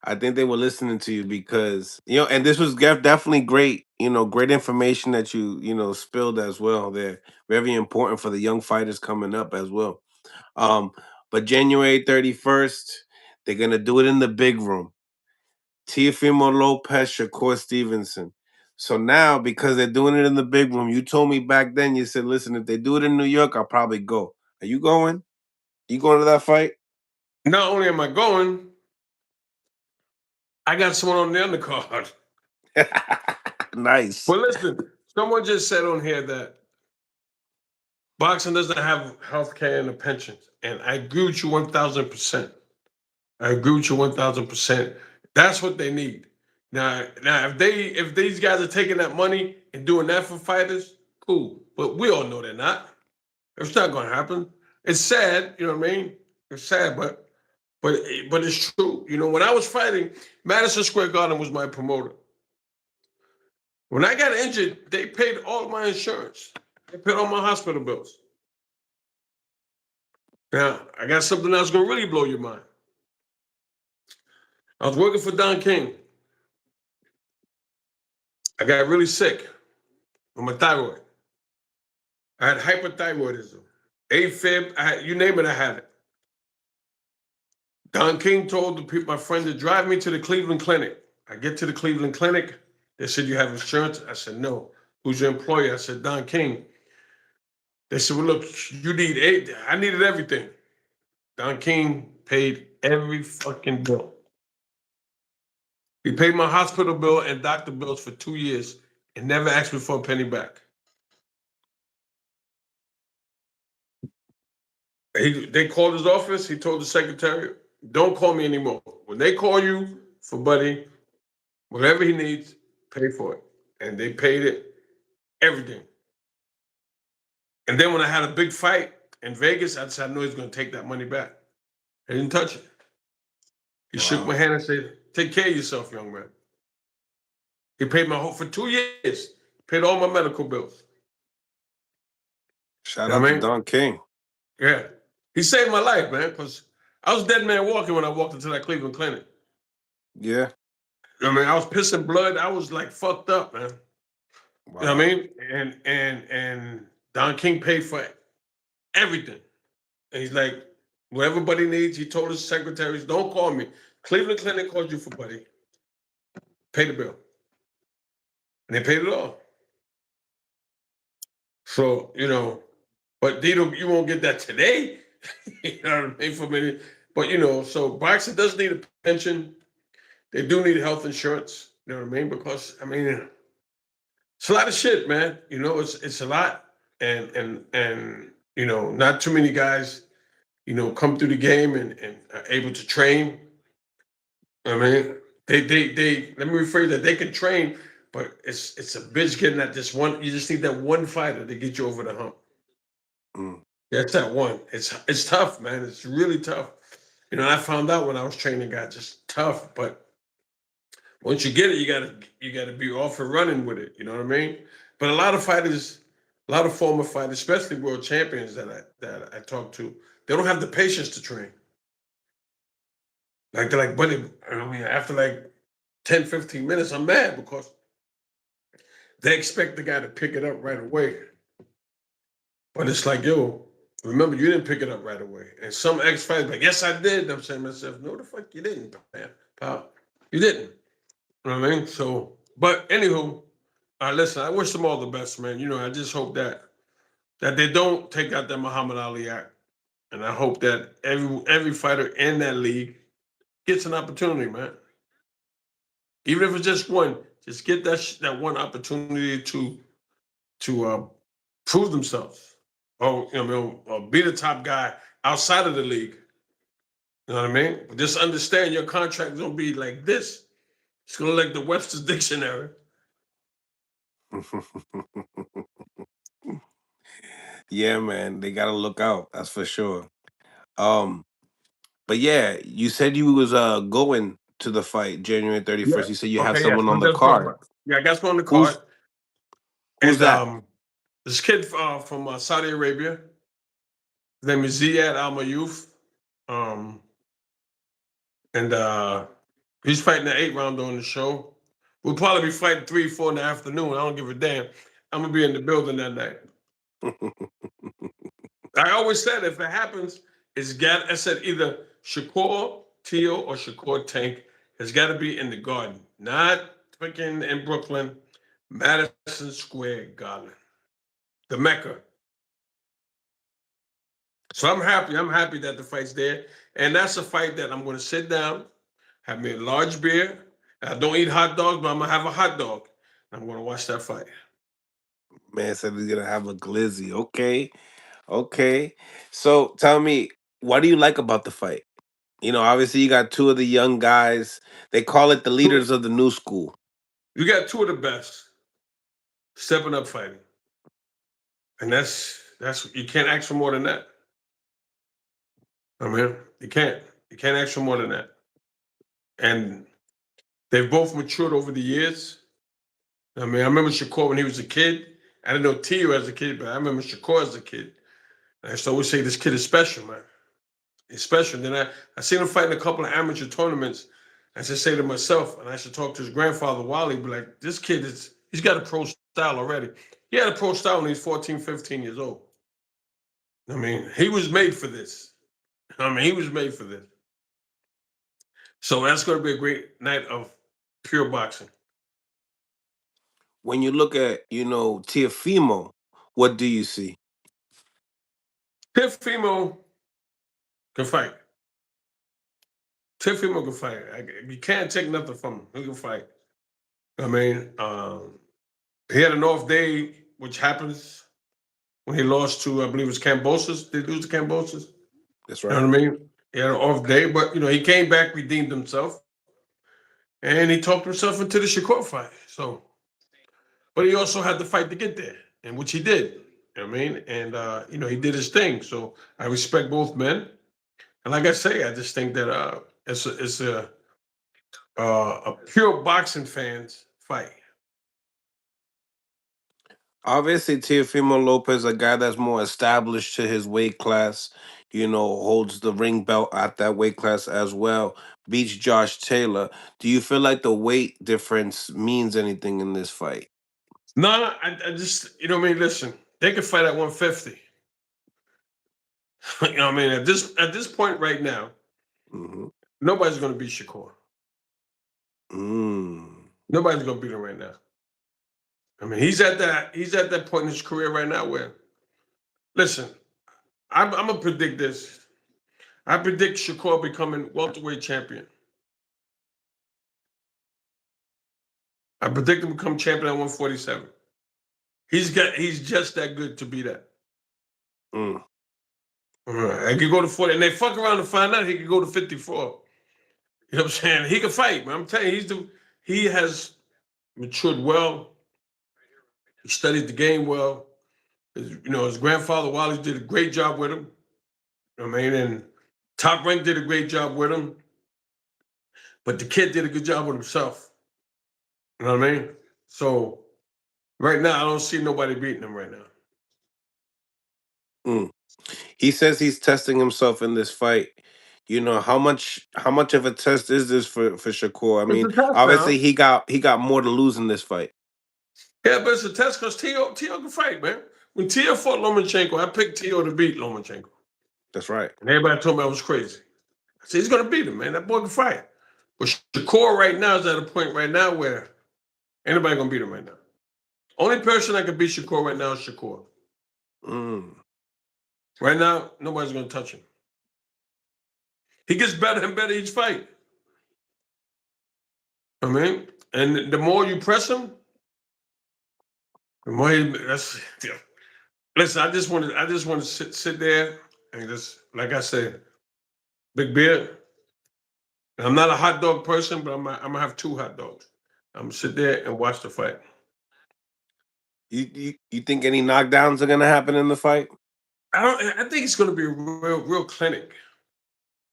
I think they were listening to you because, and this was definitely great, great information that you spilled as well. They're very important for the young fighters coming up as well. Um, but January 31st, they're gonna do it in the big room. Teofimo Lopez, Shakur Stevenson. So now, because they're doing it in the big room, you told me back then, you said, listen, if they do it in New York, I'll probably go. Are you going? You going to that fight? Not only am I going, I got someone on the undercard. Nice. Well, listen, someone just said on here that boxing doesn't have health care and a pension. And I agree with you 1,000%. I agree with you 1,000%. That's what they need. Now, if these guys are taking that money and doing that for fighters, cool. But we all know they're not. It's not going to happen. It's sad, you know what I mean? It's sad, but it's true. You know, when I was fighting, Madison Square Garden was my promoter. When I got injured, they paid all my insurance. They paid all my hospital bills. Now, I got something else going to really blow your mind. I was working for Don King. I got really sick with my thyroid. I had hyperthyroidism, AFib, you name it, I had it. Don King told my friend to drive me to the Cleveland Clinic. I get to the Cleveland Clinic. They said, you have insurance? I said, no. Who's your employer? I said, Don King. They said, well, look, you need I needed everything. Don King paid every fucking bill. He paid my hospital bill and doctor bills for 2 years and never asked me for a penny back. They called his office. He told the secretary, don't call me anymore. When they call you for Buddy, whatever he needs, pay for it. And they paid it, everything. And then when I had a big fight in Vegas, I said, I know he's going to take that money back. He didn't touch it. He shook my hand and said, take care of yourself, young man. He paid my for 2 years, paid all my medical bills. Shout out to Don King. Yeah. He saved my life, man, because I was dead man walking when I walked into that Cleveland Clinic. Yeah. I mean, I was pissing blood. I was like fucked up, man. Wow. You know what I mean? And Don King paid for everything. And he's like, whatever Buddy needs, he told his secretaries, don't call me. Cleveland Clinic called you for Buddy. Pay the bill. And they paid it all. So, you know, but you won't get that today. You know what I mean? For me. But, you know, so boxing does need a pension. They do need health insurance. You know what I mean? Because, I mean, it's a lot of shit, man. You know, it's a lot. And you know, not too many guys, you know, come through the game and are able to train. I mean, they let me rephrase that. They can train, but it's a bitch getting at this one. You just need that one fighter to get you over the hump. Mm. Yeah, it's that one. It's tough, man. It's really tough. You know, I found out when I was training guys, just tough. But once you get it, you gotta be off and running with it. You know what I mean? But a lot of fighters, a lot of former fighters, especially world champions that I talk to, they don't have the patience to train. Like they're like, buddy, I mean, after like 10, 15 minutes, I'm mad because they expect the guy to pick it up right away. But it's like, yo, remember, you didn't pick it up right away. And some ex-fighters like, yes, I did. I'm saying to myself, no, the fuck you didn't, man, pal. You didn't. You know what I mean? So, but anywho, listen, I wish them all the best, man. You know, I just hope that they don't take out that Muhammad Ali act. And I hope that every fighter in that league gets an opportunity, man. Even if it's just one, just get that one opportunity to prove themselves, or you know, or be the top guy outside of the league. You know what I mean? But just understand your contract is gonna be like this. It's gonna like the Webster's dictionary. Yeah, man, they gotta look out. That's for sure. Um, but yeah, you said you was going to the fight January Yeah. 31st. You said you have Okay. Yeah. someone So on the that's what. card. Yeah, I got someone on the card, Who's and that? this kid from Saudi Arabia. His name is Ziad Al Mayouth. Um, and he's fighting the 8 round on the show. We'll probably be fighting 3, 4 in the afternoon. I don't give a damn. I'm gonna be in the building that night. I always said if it happens, I said either Shakur Teal or Shakur Tank has got to be in the Garden, not freaking in Brooklyn, Madison Square Garden, the Mecca. So I'm happy. I'm happy that the fight's there, and that's a fight that I'm going to sit down, have me a large beer. I don't eat hot dogs, but I'm gonna have a hot dog. I'm going to watch that fight. Man said he's gonna have a glizzy. Okay, okay. So tell me, what do you like about the fight? You know, obviously you got two of the young guys. They call it the leaders of the new school. You got two of the best stepping up fighting, and that's you can't ask for more than that. I mean, you can't ask for more than that. And they've both matured over the years. I mean, I remember Shakur when he was a kid. I didn't know Tio as a kid, but I remember Shakur as a kid. And I used to always say, this kid is special, man. He's special. Then I seen him fight in a couple of amateur tournaments. I should say to myself, and I should talk to his grandfather, Wally, be like, this kid he's got a pro style already. He had a pro style when he's 14, 15 years old. I mean, he was made for this. I mean, he was made for this. So that's going to be a great night of pure boxing. When you look at, you know, Tiafimo, what do you see? Tiafimo can fight. Tiafimo can fight. You can't take nothing from him. He can fight. I mean, he had an off day, which happens when he lost to, I believe it was Cambosis. Did he lose to Cambosis? That's You right. know what I mean? He had an off day, but he came back, redeemed himself, and he talked himself into the Shakur fight. So, but he also had to fight to get there, and which he did. You know what I mean? And he did his thing. So I respect both men. And like I say, I just think that it's a pure boxing fans fight. Obviously, Teofimo Lopez, a guy that's more established to his weight class, you know, holds the ring belt at that weight class as well. Beats Josh Taylor. Do you feel like the weight difference means anything in this fight? No, I just what I mean. Listen, they could fight at 150. You know what I mean? At this point right now, Hmm. nobody's going to beat Shakur. Mm. Nobody's going to beat him right now. I mean, he's at that point in his career right now where, listen, I'm gonna predict this. I predict Shakur becoming welterweight champion. I predict him become champion at 147. He's just that good to be that. Mm. I could go to 40, and they fuck around and find out he could go to 54. You know what I'm saying? He can fight, man. I'm telling you, he has matured well. He studied the game well. His grandfather Wally did a great job with him. You know what I mean, and Top Rank did a great job with him. But the kid did a good job with himself. You know what I mean? So right now, I don't see nobody beating him right now. Mm. He says he's testing himself in this fight. You know, how much of a test is this for Shakur? I It's mean, a test obviously now. he got more to lose in this fight. Yeah, but it's a test because Tio can fight, man. When Tio fought Lomachenko, I picked Tio to beat Lomachenko. That's right. And everybody told me I was crazy. I said, he's going to beat him, man. That boy can fight. But Shakur right now is at a point right now where anybody going to beat him right now. Only person that can beat Shakur right now is Shakur. Mm. Right now, nobody's going to touch him. He gets better and better each fight. I mean, and the more you press him, the more yeah. Listen, I just want to sit there and just, like I said, big beer. I'm not a hot dog person, but I'm gonna have two hot dogs. I'm gonna sit there and watch the fight. You think any knockdowns are gonna happen in the fight? I think it's gonna be a real clinic.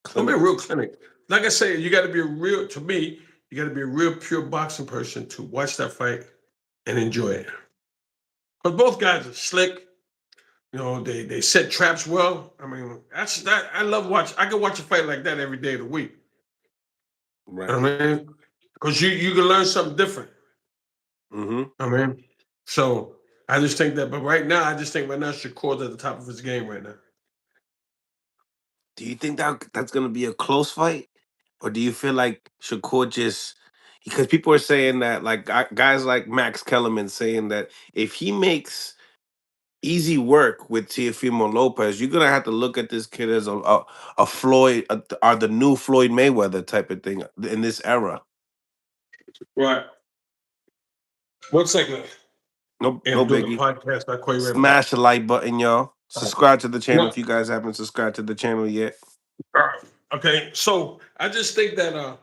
It's gonna be a Clinic. real clinic. Like I say, you got to be a real. To me, you got to be a real pure boxing person to watch that fight and enjoy it. Because both guys are slick. They set traps well. I mean, that's that. I love watch. I can watch a fight like that every day of the week. Right. I mean, because you can learn something different. Mm-hmm. I mean, so I just think that. But right now, I just think right now Shakur's at the top of his game right now. Do you think that's gonna be a close fight, or do you feel like Shakur just, because people are saying that, like guys like Max Kellerman saying that if he makes easy work with Teofimo Lopez, you're gonna have to look at this kid as a Floyd, or the new Floyd Mayweather type of thing in this era. Right. 1 second. No, Yeah, no I'm doing a biggie. podcast. I'll call you right Smash the like button, y'all. back. Subscribe to the channel No. if you guys haven't subscribed to the channel yet. All right. Okay. So I just think that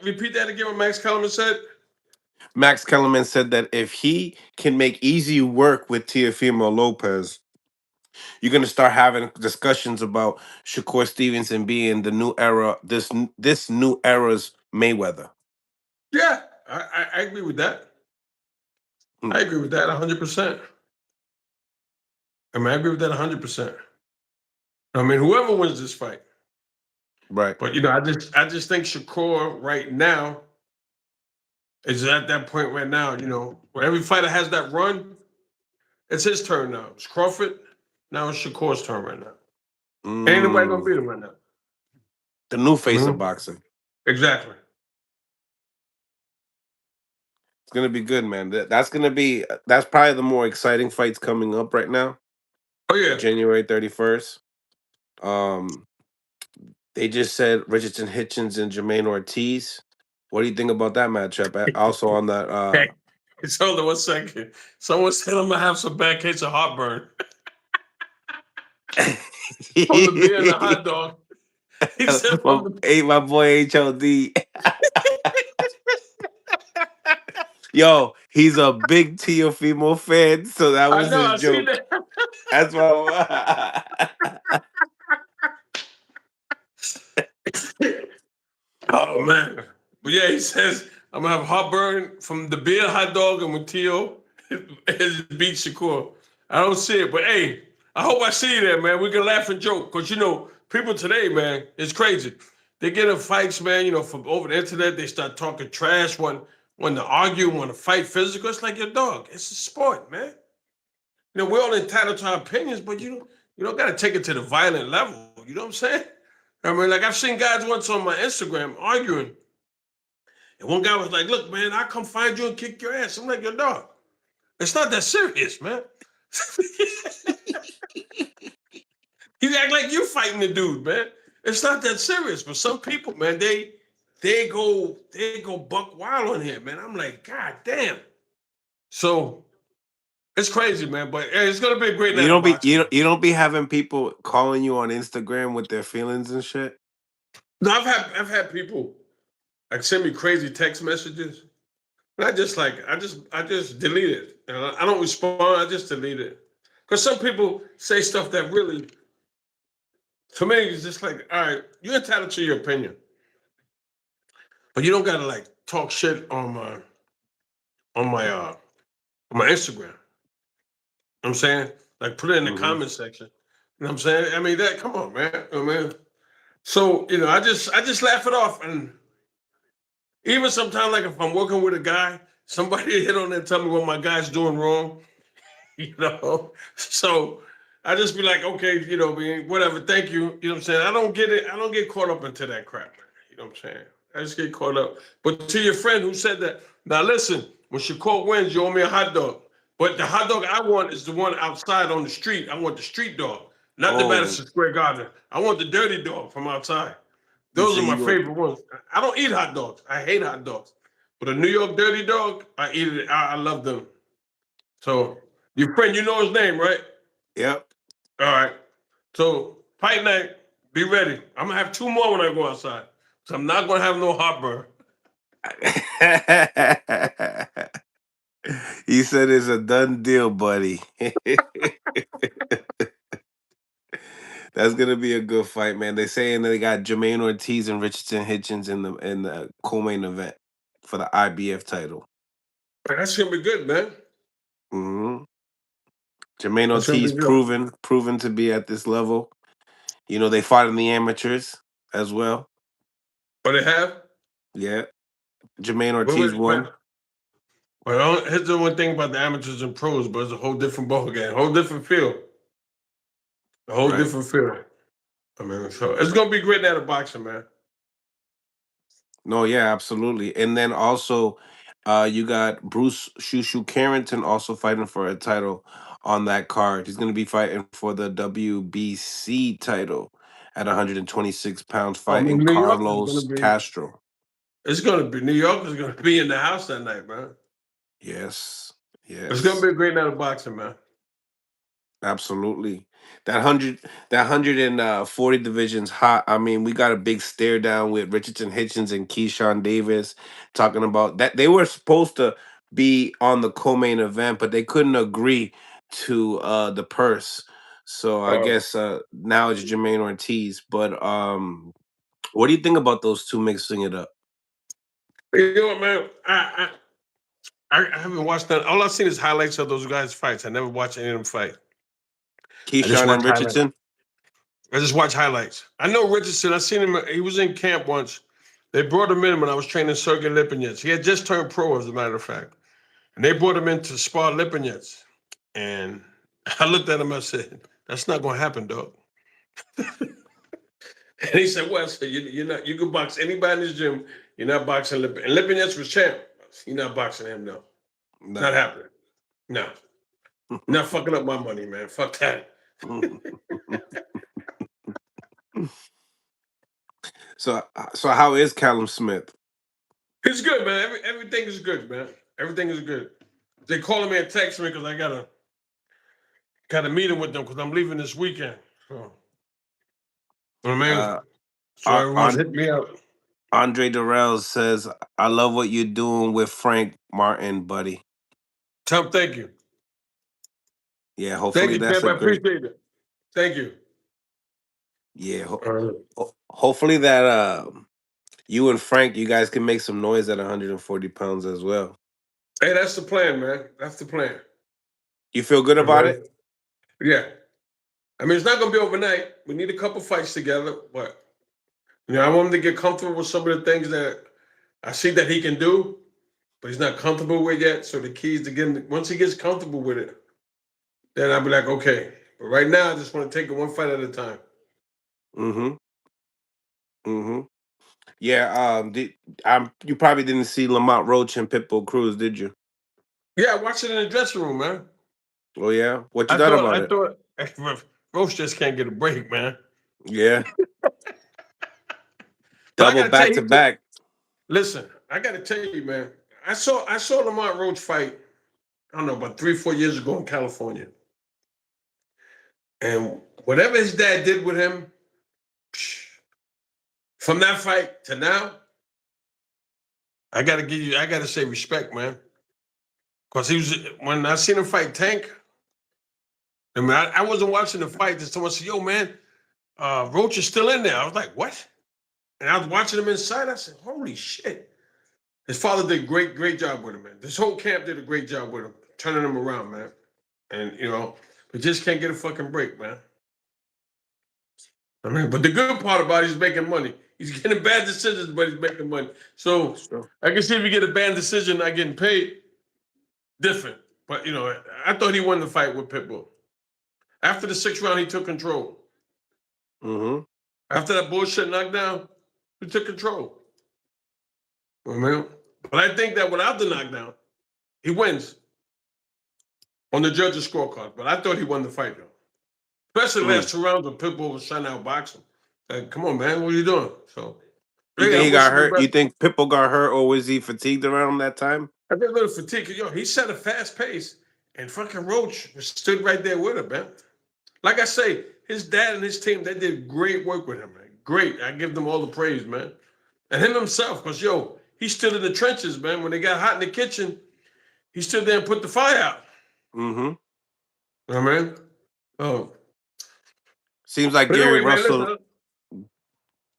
repeat that again what Max Kellerman said. Max Kellerman said that if he can make easy work with Teofimo Lopez, you're gonna start having discussions about Shakur Stevenson being the new era, this new era's Mayweather. Yeah, I agree with that. I agree with that 100%. I mean, I agree with that 100%. I mean, whoever wins this fight. Right. But I just think Shakur right now is at that point right now, where every fighter has that run, it's his turn now. It's Crawford, now it's Shakur's turn right now. Ain't nobody gonna beat him right now. The new face of Mhm. boxing. Exactly. It's gonna be good, man. That's probably the more exciting fights coming up right now. Oh yeah. January 31st. They just said Richardson Hitchens and Jermaine Ortiz. What do you think about that matchup? Also on that Hey, it's hold on 1 second. Someone said I'm gonna have some bad case of heartburn from the beer and the hot dog. He said from the Hey, my boy HOD. Yo, he's a big Teofimo fan, so that I was know, his I see joke. that. That's why. Oh man. But yeah, he says I'm gonna have heartburn from the beer, hot dog, and with Tio his beat Shakur. I don't see it, but hey, I hope I see you there, man. We can laugh and joke. Cause people today, man, it's crazy. They get in fights, man, from over the internet, they start talking trash, when to argue, want to fight physical. It's like your dog. It's a sport, man. We're all entitled to our opinions, but you don't gotta take it to the violent level. You know what I'm saying? I mean, like I've seen guys once on my Instagram arguing, and one guy was like, "Look, man, I come find you and kick your ass." I'm like, "Your dog, it's not that serious, man." You act like you fighting the dude, man. It's not that serious. But some people, man, they go buck wild on here, man. I'm like, God damn. So it's crazy, man. But hey, it's gonna be a great You night of don't be boxing. you don't be having people calling you on Instagram with their feelings and shit. No, I've had people like send me crazy text messages. And I just delete it. And I don't respond. I just delete it. Because some people say stuff that really, to me, it's just like, all right, you're entitled to your opinion, but you don't gotta like talk shit on my Instagram. You know what I'm saying? Like put it in the Mm-hmm. comment section. You know what I'm saying? I mean, come on, man. You know what I mean? So, I just laugh it off. And even sometimes, like if I'm working with a guy, somebody hit on there and tell me what my guy's doing wrong. So I just be like, okay, whatever, thank you. You know what I'm saying? I don't get caught up into that crap, man. You know what I'm saying? I just get caught up. But to your friend who said that, now listen, when Shakur wins, you owe me a hot dog. But the hot dog I want is the one outside on the street. I want the street dog, not the Oh, Madison Square Garden. I want the dirty dog from outside. he Those said are my you want. favorite ones. I don't eat hot dogs. I hate hot dogs. But a New York dirty dog, I eat it. I love them. So your friend, you know his name, right? Yep. All right. So fight night, be ready. I'm gonna have two more when I go outside. So I'm not gonna have no heartburn. He said it's a done deal, buddy. That's gonna be a good fight, man. They saying they got Jermaine Ortiz and Richardson Hitchens in the co-main event for the IBF title. Man, that's gonna be good, man. Hmm. Jermaine That's gonna Ortiz be good. proven to be at this level. They fought in the amateurs as well. But they have. Yeah. Jermaine Wait, Ortiz wait, wait. won. Well, here's the one thing about the amateurs and pros, but it's a whole different ball game, whole different feel, a whole Right. different feel. I mean, so it's gonna be great night of boxing, man. No, yeah, absolutely. And then also, you got Bruce Shushu Carrington also fighting for a title on that card. He's going to be fighting for the WBC title at 126 pounds, I mean, fighting New York is Carlos gonna be. Castro. It's gonna be New York is gonna be in the house that night, man. Yes, It's gonna yes. be a great night of boxing, man. Absolutely. That 40 division's hot. I mean, we got a big stare down with Richardson Hitchens and Keyshawn Davis talking about that. They were supposed to be on the co-main event, but they couldn't agree to the purse. So I Uh, guess now it's Jermaine Ortiz. But what do you think about those two mixing it up? you know what, man? I haven't watched that. All I've seen is highlights of those guys' fights. I never watched any of them fight. I just Keyshawn watch and highlights. Richardson? I just watch highlights. I know Richardson. I seen him. He was in camp once. They brought him in when I was training Sergey Lipinets. He had just turned pro, as a matter of fact. And they brought him in to spar Lipinets. And I looked at him. I said, "That's not going to happen, dog." And he said, "Well, I said, you're not. You can box anybody in this gym. You're not boxing Lipinets. And Lipinets was champ. You're not boxing him, no. Not No. happening. No. Not fucking up my money, man. Fuck that." So how is Callum Smith? It's good, man. Everything is good, man. Everything is good. They calling me and texting me because I got a meeting with them because I'm leaving this weekend. So, you know what I mean? Uh, So everyone's on hitting me up. Andre Durrell says, "I love what you're doing with Frank Martin, buddy." Tell them thank you. Yeah, Thank hopefully you, that's champ. a I great. appreciate it. Thank you. Yeah, Uh, hopefully that you and Frank, you guys can make some noise at 140 pounds as well. hey, that's the plan, man. That's the plan. You feel good All about right. it? Yeah. I mean, it's not going to be overnight. We need a couple fights together, but I want him to get comfortable with some of the things that I see that he can do, but he's not comfortable with yet. So the key is to get him, once he gets comfortable with it, then I'll be like, okay. But right now, I just want to take it one fight at a time. Mm-hmm. Mm-hmm. Yeah. You probably didn't see Lamont Roach and Pitbull Cruz, did you? Yeah, I watched it in the dressing room, man. Oh yeah. What you I thought thought, about I it? thought, Roach just can't get a break, man. Yeah. But I Double got to tell back you, to back. listen, I got to tell you, man. I saw Lamont Roach fight. I don't know, about 3 or 4 years ago in California, and whatever his dad did with him, psh, from that fight to now, I got to say respect, man. Because he was when I seen him fight Tank. I mean, I wasn't watching the fight. Just someone said, "Yo, man, Roach is still in there." I was like, "What?" And I was watching him inside. I said, "Holy shit!" His father did a great job with him, man. This whole camp did a great job with him, turning him around, man. And but just can't get a fucking break, man. I mean, but the good part about it, he's making money. He's getting bad decisions, but he's making money. So Sure. I can see if you get a bad decision, not getting paid, different. But I thought he won the fight with Pitbull. After the sixth round, he took control. Mm-hmm. After that bullshit knockdown, he took control. I mean, but I think that without the knockdown, he wins on the judges' scorecard. But I thought he won the fight, though. Especially the Mm. last 2 rounds when Pitbull was trying to outbox him. Like, come on, man, what are you doing? So, You yeah, think I he wish got him the hurt? You best. think Pitbull got hurt, or was he fatigued around that time? I think a little fatigue. He set a fast pace, and fucking Roach stood right there with him, man. Like I say, his dad and his team, they did great work with him, man. Great. I give them all the praise, man. And him himself, because, he stood in the trenches, man. When they got hot in the kitchen, he stood there and put the fire out. Mm-hmm. You know what I mean? Oh. Seems like But Gary anyway, man, Russell. listen,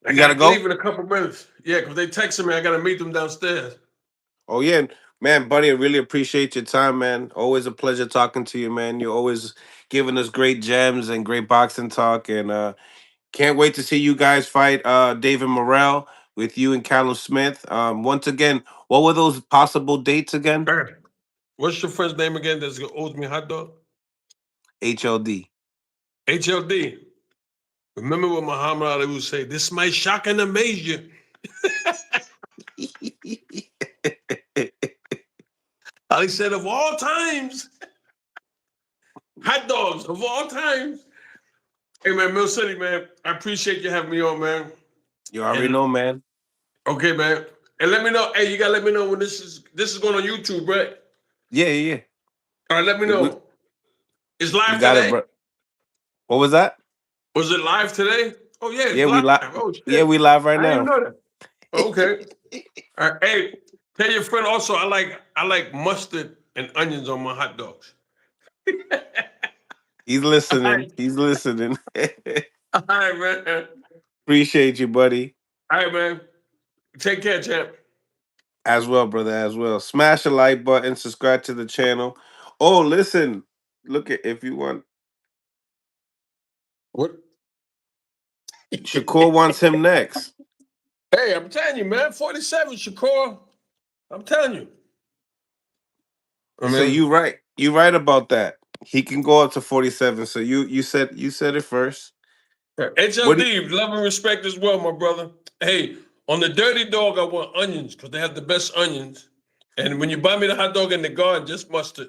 I You gotta got to go. leave in a couple minutes. Yeah, because they texted me. I got to meet them downstairs. Oh yeah, man, buddy. I really appreciate your time, man. Always a pleasure talking to you, man. You're always giving us great gems and great boxing talk, and can't wait to see you guys fight David Morrell with you and Callum Smith. Once again, what were those possible dates again? All right. What's your friend's name again that owes me a hot dog? HLD. HLD. Remember what Muhammad Ali would say, this might shock and amaze you. Ali said, of all times, hot dogs of all times. Hey man, Mill City, man. I appreciate you having me on, man. You already And know, man. okay, man. And let me know. Hey, you gotta let me know when this is going on YouTube, right? Yeah, yeah, yeah. All right, let me know. It's You live got it, today. bro. What was that? Was it live today? Oh yeah, it's Yeah, we live. live. Oh Yeah, shit, we live right I didn't even now. know that. Okay. All right. Hey, tell your friend also I like mustard and onions on my hot dogs. He's All right, listening. He's listening. all right, man. Appreciate you, buddy. All right, man. Take care, champ. As well, brother. As well. Smash the like button. Subscribe to the channel. Oh, listen. Look at if you want. What? Shakur wants him next. Hey, I'm telling you, man. 47, Shakur. I'm telling you. I So mean, you right. You right about that. He can go up to 47. So you said it first. What do you, HLD, love and respect as well, my brother. Hey, on the dirty dog, I want onions because they have the best onions. And when you buy me the hot dog in the garden, just mustard.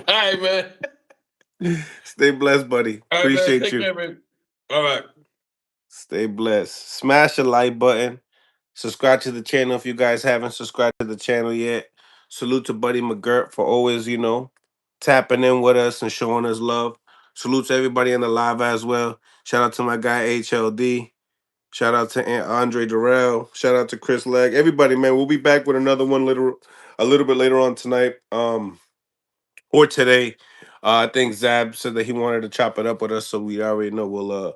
All right, man. stay blessed, buddy? All right, man. Appreciate Take you. care, man. All right. Stay blessed. Smash the like button. Subscribe to the channel if you guys haven't subscribed to the channel yet. Salute to Buddy McGirt for always, tapping in with us and showing us love. Salute to everybody in the live as well. Shout out to my guy HLD. Shout out to Andre Durrell. Shout out to Chris Legg. Everybody, man, we'll be back with another one a little bit later on tonight. Or today. I think Zab said that he wanted to chop it up with us, so we already know we'll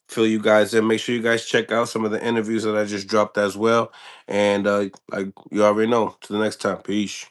fill you guys in. Make sure you guys check out some of the interviews that I just dropped as well. And like you already know, to the next time. Peace.